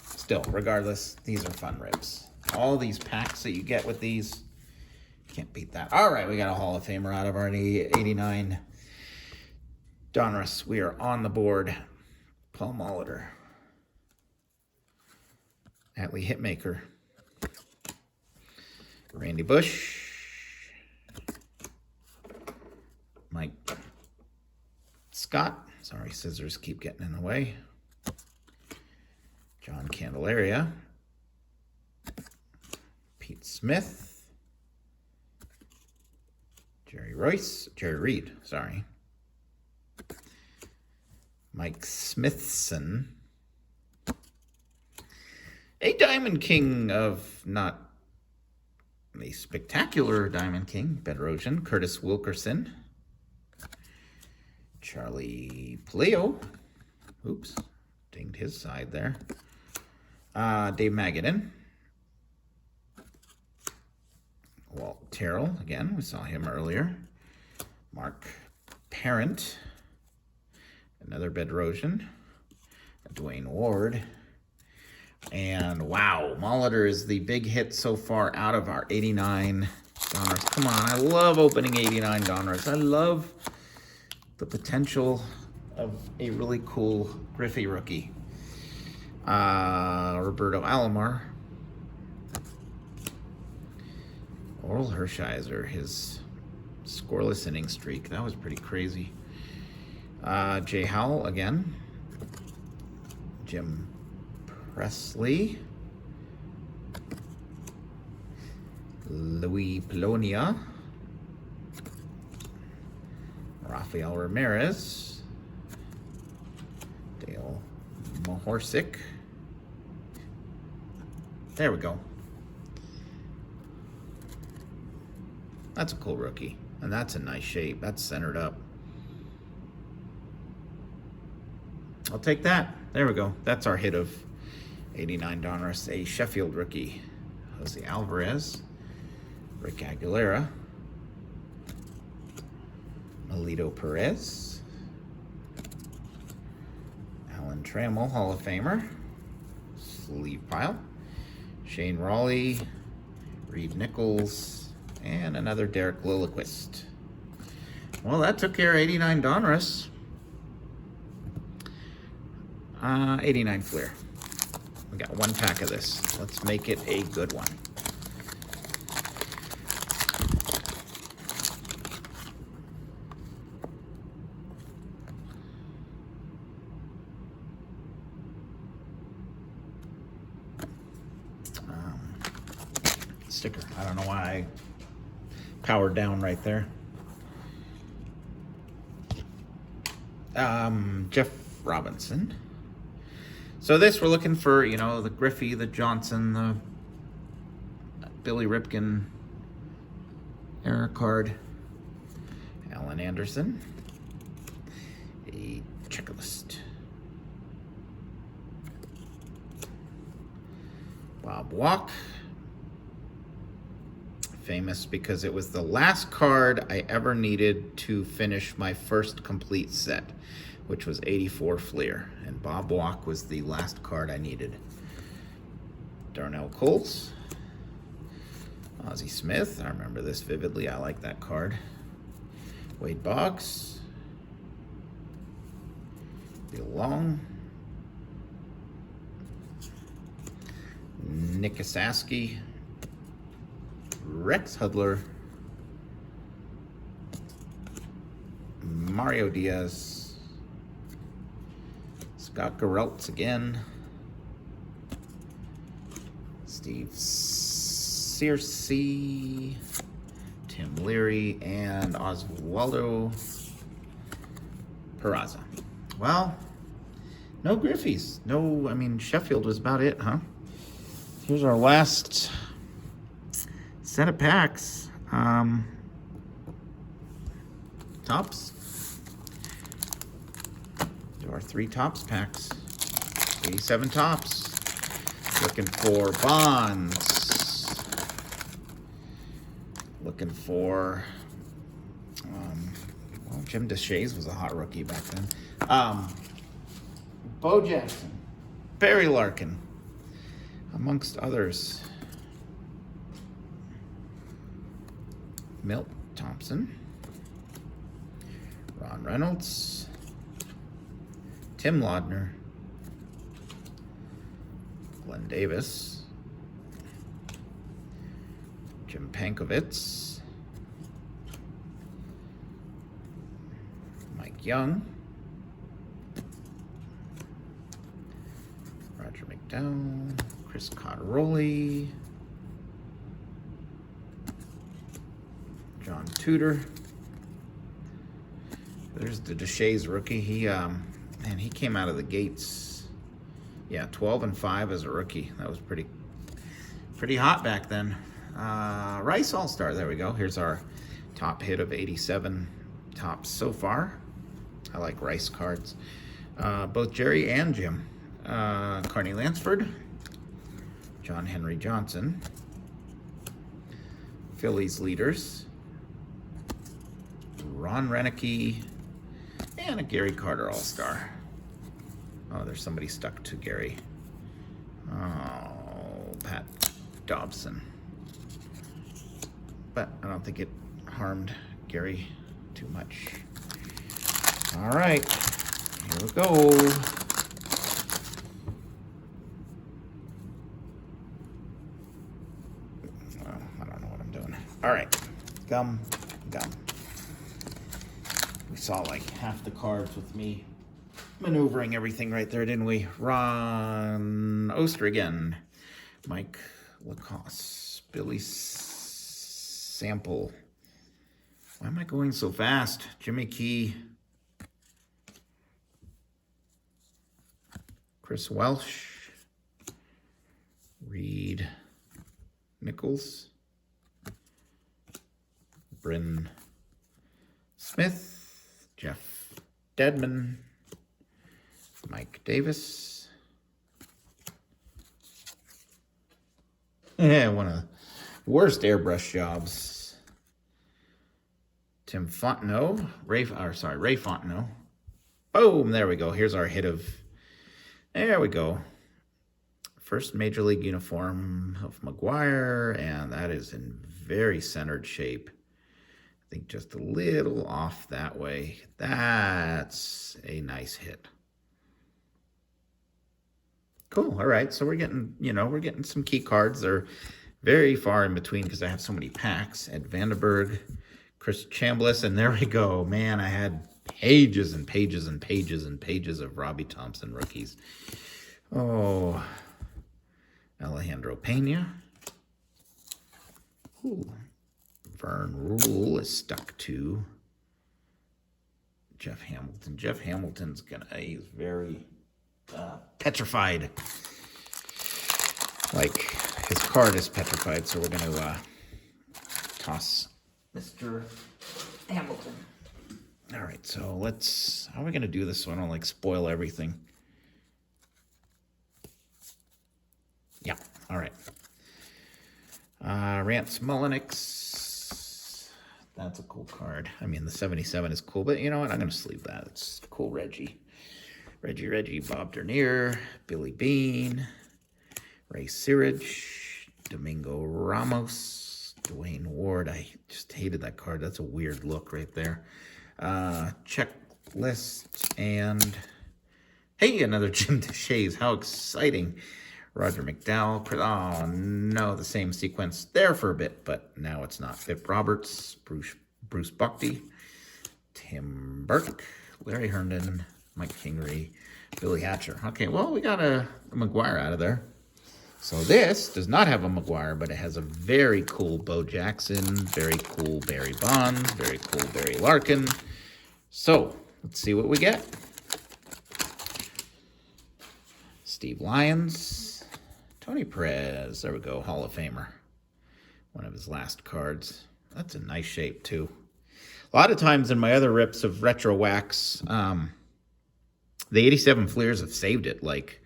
Still, regardless, these are fun rips. All these packs that you get with these, can't beat that. All right, we got a Hall of Famer out of our 89 Donruss. We are on the board. Paul Molitor. Atlee Hitmaker. Randy Bush. Mike Scott. Sorry, scissors keep getting in the way. John Candelaria. Pete Smith. Jerry Reed, sorry. Mike Smithson. A Diamond King of not a spectacular Diamond King, Bedrosian, Curtis Wilkerson. Charlie Pleo. Oops, dinged his side there. Dave Magadan. Walt Terrell, again, we saw him earlier. Mark Parent. Another Bedrosian. Dwayne Ward. And wow, Molitor is the big hit so far out of our 89 Donruss. Come on, I love opening 89 Donruss. I love the potential of a really cool Griffey rookie. Roberto Alomar. Oral Hershiser, his scoreless inning streak. That was pretty crazy. Jay Howell again. Jim Presley. Louis Polonia. Rafael Ramirez. Dale Mahorsic. There we go. That's a cool rookie. And that's a nice shape. That's centered up. I'll take that. There we go. That's our hit of 89 Donruss. A Sheffield rookie. Jose Alvarez. Rick Aguilera. Melito Perez. Alan Trammell, Hall of Famer. Sleeve pile. Shane Raleigh. Reed Nichols. And another Derek Lilliquist. Well, that took care of 89 Donruss. 89 Fleer. We got one pack of this. Let's make it a good one. Sticker. I don't know why I powered down right there. Jeff Robinson. So this, we're looking for, you know, the Griffey, the Johnson, the Billy Ripken error card. Alan Anderson. A checklist. Bob Walk. Famous because it was the last card I ever needed to finish my first complete set, which was 84 Fleer. And Bob Walk was the last card I needed. Darnell Coles. Ozzie Smith. I remember this vividly. I like that card. Wade Boggs. Bill Long. Nick Asaski. Rex Hudler. Mario Diaz. Scott Geraltz again. Steve Searcy. Tim Leary. And Oswaldo Peraza. Well, no Griffies. No, I mean, Sheffield was about it, huh? Here's our last set of packs. Tops. Do our 3 tops packs. 87 tops. Looking for Bonds. Looking for well, Jim Deshaies was a hot rookie back then. Bo Jackson. Barry Larkin. Amongst others. Milt Thompson, Ron Reynolds, Tim Laudner, Glenn Davis, Jim Pankovitz, Mike Young, Roger McDowell, Chris Cotteroli, John Tudor, There's the Deshays rookie. He came out of the gates. Yeah, 12-5 as a rookie. That was pretty hot back then. Rice All-Star. There we go. Here's our top hit of 87 tops so far. I like Rice cards. Both Jerry and Jim. Carney Lansford. John Henry Johnson. Phillies leaders. Ron Renicky. And a Gary Carter All-Star. Oh, there's somebody stuck to Gary. Oh, Pat Dobson. But I don't think it harmed Gary too much. All right, here we go. Well, I don't know what I'm doing. All right, gum. We saw like half the cards with me maneuvering everything right there, didn't we? Ron Oster again. Mike Lacoste. Billy Sample. Why am I going so fast? Jimmy Key. Chris Welsh. Reed Nichols. Bryn Smith. Jeff Dedman. Mike Davis. Yeah, one of the worst airbrush jobs. Tim Fontenot. Ray Fontenot. Boom, there we go. Here's our hit of, there we go. First Major League uniform of McGuire, and that is in very centered shape. I think just a little off that way. That's a nice hit. Cool. All right. So we're getting some key cards. They're very far in between because I have so many packs. Ed Vandenberg, Chris Chambliss, and there we go. Man, I had pages and pages and pages and pages of Robbie Thompson rookies. Oh, Alejandro Pena. Ooh. Vern Rule is stuck to Jeff Hamilton. Jeff Hamilton's he's very petrified. Like, his card is petrified, so we're going to toss Mr. Hamilton. All right, so how are we going to do this so I don't, like, spoil everything? Yeah, all right. Rance Mullenix. That's a cool card. I mean, the 77 is cool, but you know what? I'm going to sleeve that. It's cool, Reggie. Bob Dernier, Billy Bean, Ray Searage, Domingo Ramos, Dwayne Ward. I just hated that card. That's a weird look right there. Checklist, and hey, another Jim Deshays. How exciting. Roger McDowell. Oh, no, the same sequence there for a bit, but now it's not. Vip Roberts, Bruce Buckty, Tim Burke, Larry Herndon, Mike Kingery, Billy Hatcher. Okay, well, we got a McGuire out of there. So this does not have a McGuire, but it has a very cool Bo Jackson, very cool Barry Bonds, very cool Barry Larkin. So let's see what we get. Steve Lyons, Tony Perez. There we go, Hall of Famer. One of his last cards. That's a nice shape, too. A lot of times in my other rips of RetroWax, the 87 Fleers have saved it. Like,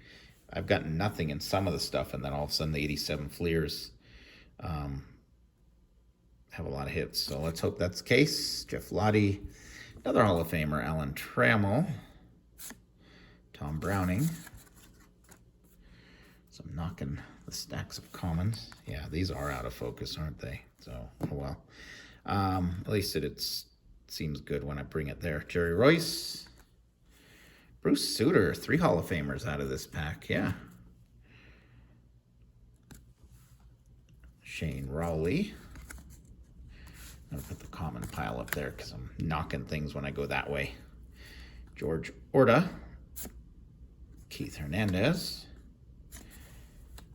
I've gotten nothing in some of the stuff, and then all of a sudden the 87 Fleers have a lot of hits. So let's hope that's the case. Jeff Lottie, another Hall of Famer, Alan Trammell, Tom Browning. So I'm knocking the stacks of commons. Yeah, these are out of focus, aren't they? So, oh well. At least it seems good when I bring it there. Jerry Royce. Bruce Sutter, 3 Hall of Famers out of this pack, yeah. Shane Rowley. I'm going to put the common pile up there because I'm knocking things when I go that way. George Orta. Keith Hernandez.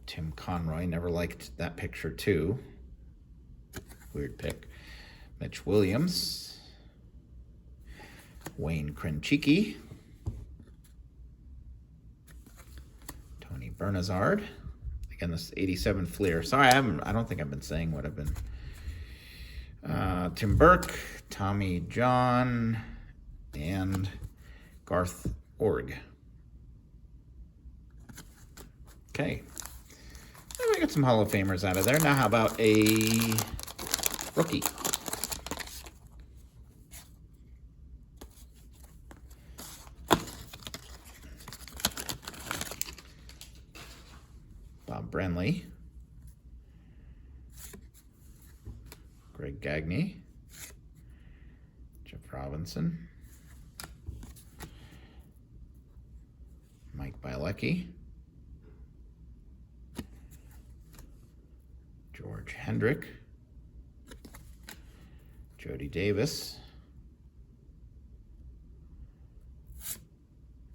Tim Conroy, never liked that picture too. Weird pick. Mitch Williams. Wayne Krenchicki. Tony Bernazard. Again, this 87 Fleer. Sorry, I don't think I've been saying what I've been. Tim Burke, Tommy John, and Garth Org. Okay. We got some Hall of Famers out of there. Now how about a rookie? Bob Brenly. Greg Gagne. Jeff Robinson. Mike Bielecki. George Hendrick. Jody Davis.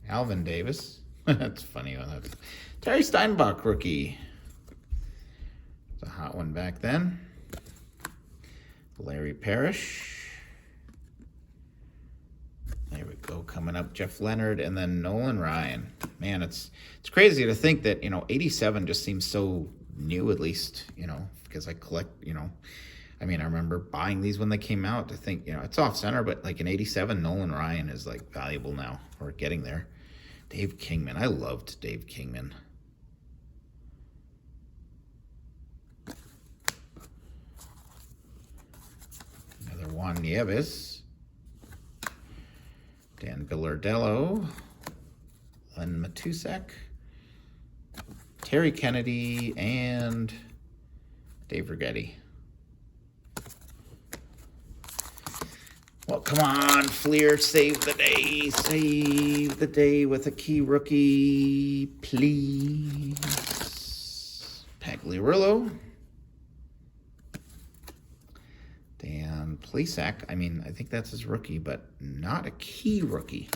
Alvin Davis. That's funny. Terry Steinbach, rookie. It's a hot one back then. Larry Parrish. There we go. Coming up, Jeff Leonard, and then Nolan Ryan. Man, it's crazy to think that, 87 just seems so new, at least, because I collect, I remember buying these when they came out to think, it's off center, but like in 87, Nolan Ryan is like valuable now, or getting there. Dave Kingman. I loved Dave Kingman. Another Juan Nieves. Dan Billardello. Len Matusek. Terry Kennedy, and Dave Rigetti. Well, come on, Fleer, save the day. Save the day with a key rookie, please. Pagliarillo. Dan Plesac. I think that's his rookie, but not a key rookie.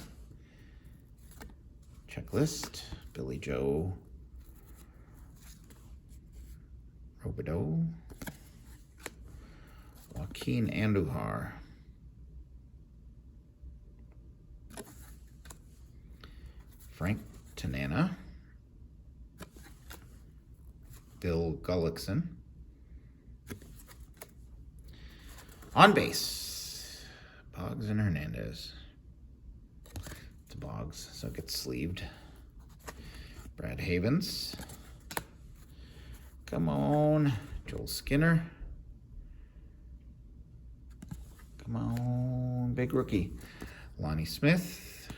Checklist. Billy Joe. Robideau. Joaquin Andujar. Frank Tanana. Bill Gullickson. On base, Boggs and Hernandez. It's Boggs, so it gets sleeved. Brad Havens. Come on. Joel Skinner. Come on, big rookie. Lonnie Smith.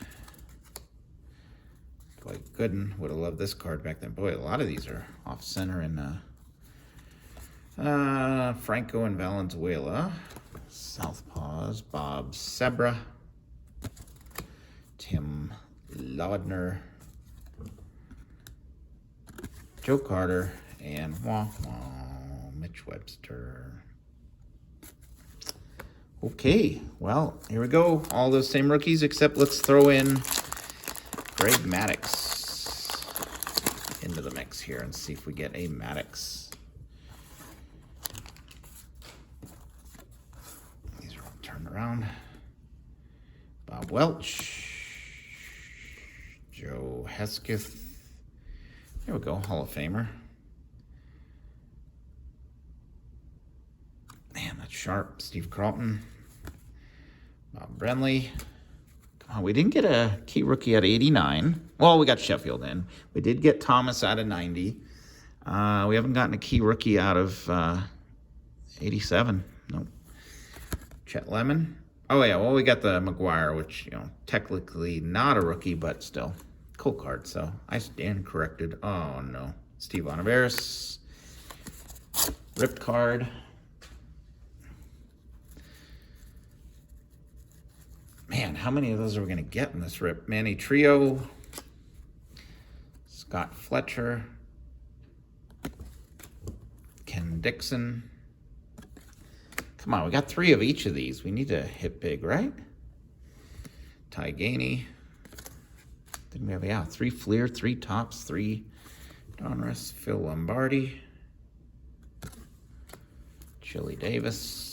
Dwight Gooden. Would have loved this card back then. Boy, a lot of these are off center. And Franco and Valenzuela. Southpaws. Bob Sebra. Tim Laudner. Joe Carter. And Mitch Webster. Okay, well, here we go. All those same rookies, except let's throw in Greg Maddux into the mix here and see if we get a Maddux. These are all turned around. Bob Welch. Joe Hesketh. There we go, Hall of Famer. Man, that's sharp. Steve Carlton. Bob Brenly. Come on, we didn't get a key rookie at 89. Well, we got Sheffield in. We did get Thomas out of 90. We haven't gotten a key rookie out of 87. Nope. Chet Lemon. Oh, yeah, well, we got the McGuire, which, technically not a rookie, but still. Cool card, so I stand corrected. Oh, no. Steve Oliveris. Ripped card. Man, how many of those are we going to get in this rip? Manny Trio, Scott Fletcher, Ken Dixon. Come on, we got 3 of each of these. We need to hit big, right? Ty Gainey. Then we have, 3 Fleer, 3 Tops, 3 Donruss, Phil Lombardi, Chili Davis.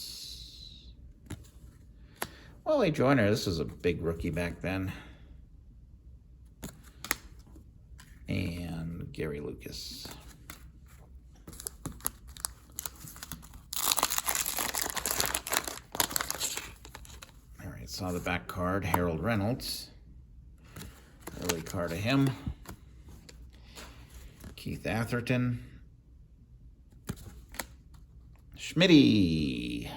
Wally Joyner, this was a big rookie back then. And Gary Lucas. All right, saw the back card, Harold Reynolds. Early card of him. Keith Atherton. Schmitty.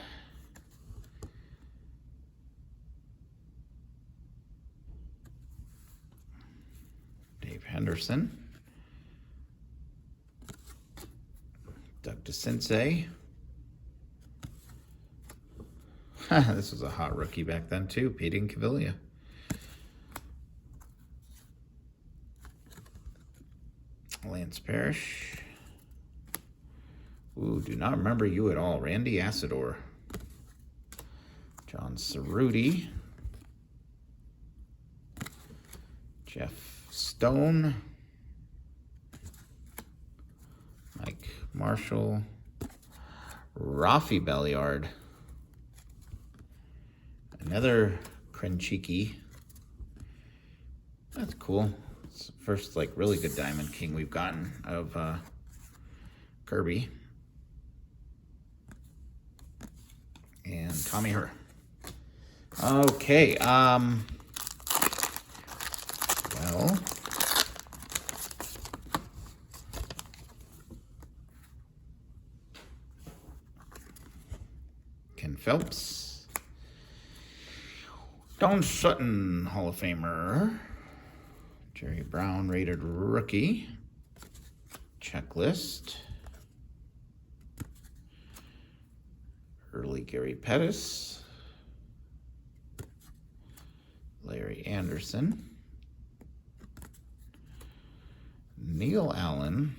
Dave Henderson. Doug DeCinces. This was a hot rookie back then too, Pete Incaviglia. Lance Parrish. Ooh, do not remember you at all. Randy Asador. John Cerruti. Jeff Stone. Mike Marshall. Rafi Belliard. Another Krenchiki. That's cool. It's the first like really good Diamond King we've gotten of Kirby. And Tommy Herr. Okay, well, Ken Phelps. Don Sutton, Hall of Famer. Jerry Brown, rated rookie. Checklist. Early Gary Pettis. Larry Anderson. Neil Allen.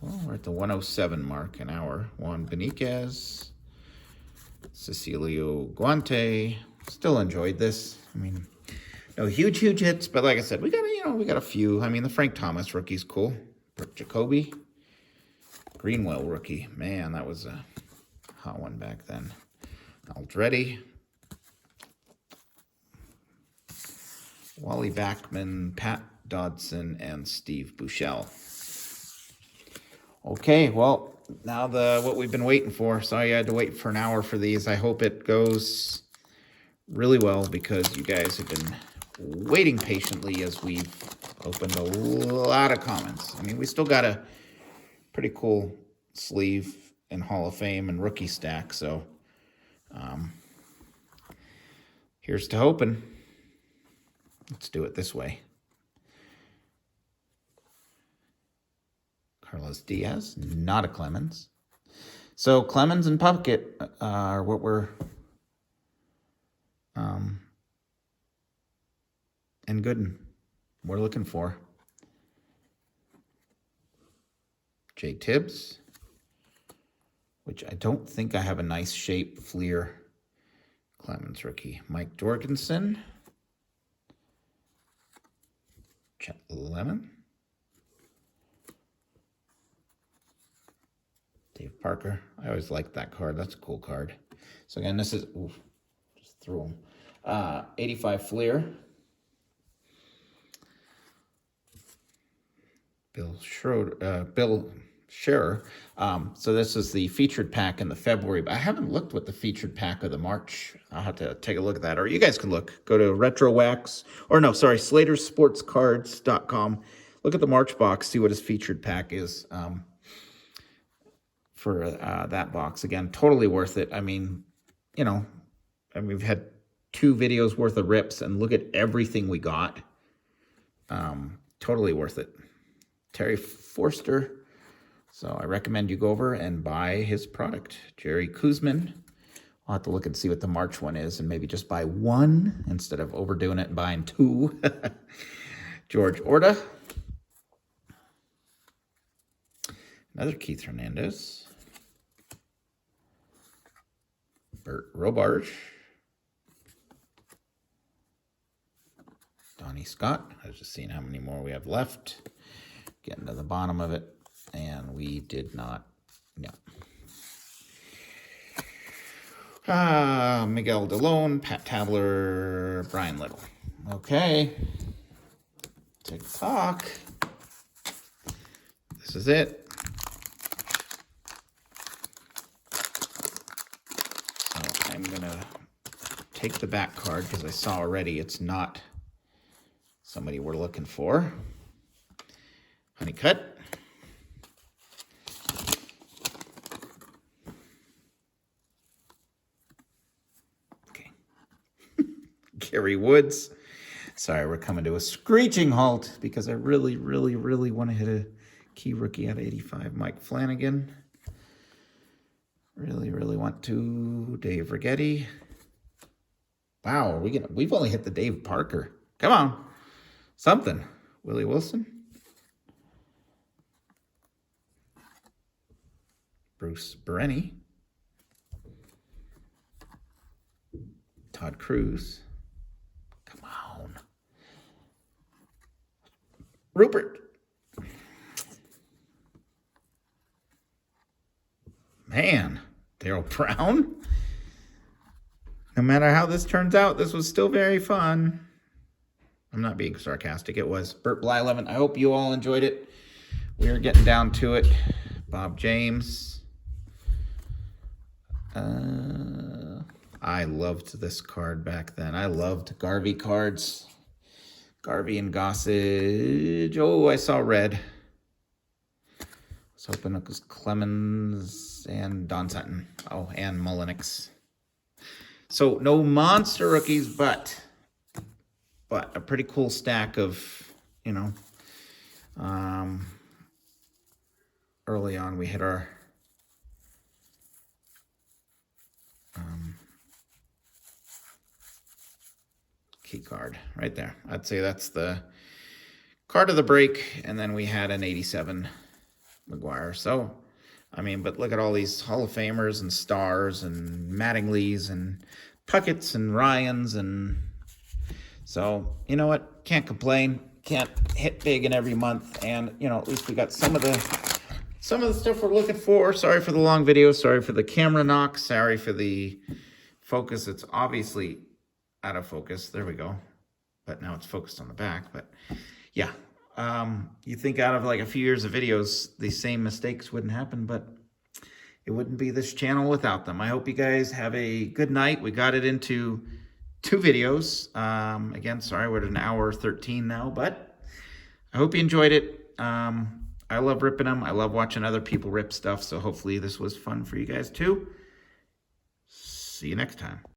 Well, we're at the 107 mark an hour. Juan Beniquez. Cecilio Guante. Still enjoyed this. I mean, no huge hits, but like I said, we got a few. I mean, the Frank Thomas rookie's cool. Brooke Jacoby. Greenwell rookie. Man, that was a hot one back then. Aldretti. Wally Backman, Pat Dodson, and Steve Buechele. Okay, well, now what we've been waiting for. Sorry I had to wait for an hour for these. I hope it goes really well because you guys have been waiting patiently as we've opened a lot of comments. I mean, we still got a pretty cool sleeve in Hall of Fame and rookie stack, so here's to hoping. Let's do it this way. Carlos Diaz, not a Clemens. So Clemens and Puckett are what we're and Gooden we're looking for. Jay Tibbs, which I don't think I have a nice shape Fleer Clemens rookie. Mike Jorgensen. Chet Lemon. Dave Parker. I always liked that card. That's a cool card. So again, this is, oof, just threw them. 85 Fleer. Bill Scherer. So this is the featured pack in the February, but I haven't looked what the featured pack of the March. I'll have to take a look at that, or you guys can look. Go to RetroWax, or no, sorry, Slaterssportscards.com. Look at the March box, see what his featured pack is for that box. Again, totally worth it. I mean, you know, we've had 2 videos worth of rips, and look at everything we got. Totally worth it. Terry Forster. So I recommend you go over and buy his product. Jerry Kuzman. I'll have to look and see what the March one is and maybe just buy 1 instead of overdoing it and buying 2. George Orta. Another Keith Hernandez. Bert Robarge. Donnie Scott. I was just seeing how many more we have left. Getting to the bottom of it. And we did not, no. Miguel Delone, Pat Tabler, Brian Little. Okay. TikTok. This is it. So I'm going to take the back card because I saw already it's not somebody we're looking for. Honeycutt. Okay. Gary Woods. Sorry, we're coming to a screeching halt because I really, really, really want to hit a key rookie out of 85. Mike Flanagan. Really, really want to. Dave Righetti. Wow, we've only hit the Dave Parker. Come on. Something. Willie Wilson. Bruce Bereni. Todd Cruz. Come on. Rupert. Man, Darryl Brown. No matter how this turns out, this was still very fun. I'm not being sarcastic. It was. Burt Blyleven. I hope you all enjoyed it. We are getting down to it. Bob James. I loved this card back then. I loved Garvey cards. Garvey and Gossage. Oh, I saw red. I was hoping it was Clemens and Don Sutton. Oh, and Mullinix. So no monster rookies, but a pretty cool stack of, you know, early on we hit our key card right there. I'd say that's the card of the break, and then we had an 87 McGuire. So, I mean, but look at all these Hall of Famers and stars and Mattingleys and Puckett's and Ryans, and so, you know what? Can't complain. Can't hit big in every month, and, you know, at least we got some of the stuff we're looking for. Sorry for the long video. Sorry for the camera knock. Sorry for the focus. It's obviously out of focus. There we go. But now it's focused on the back. But yeah, you think out of like a few years of videos, these same mistakes wouldn't happen, but it wouldn't be this channel without them. I hope you guys have a good night. We got it into 2 videos. Again, sorry, we're at an hour 13 now, but I hope you enjoyed it. I love ripping them. I love watching other people rip stuff. So hopefully this was fun for you guys too. See you next time.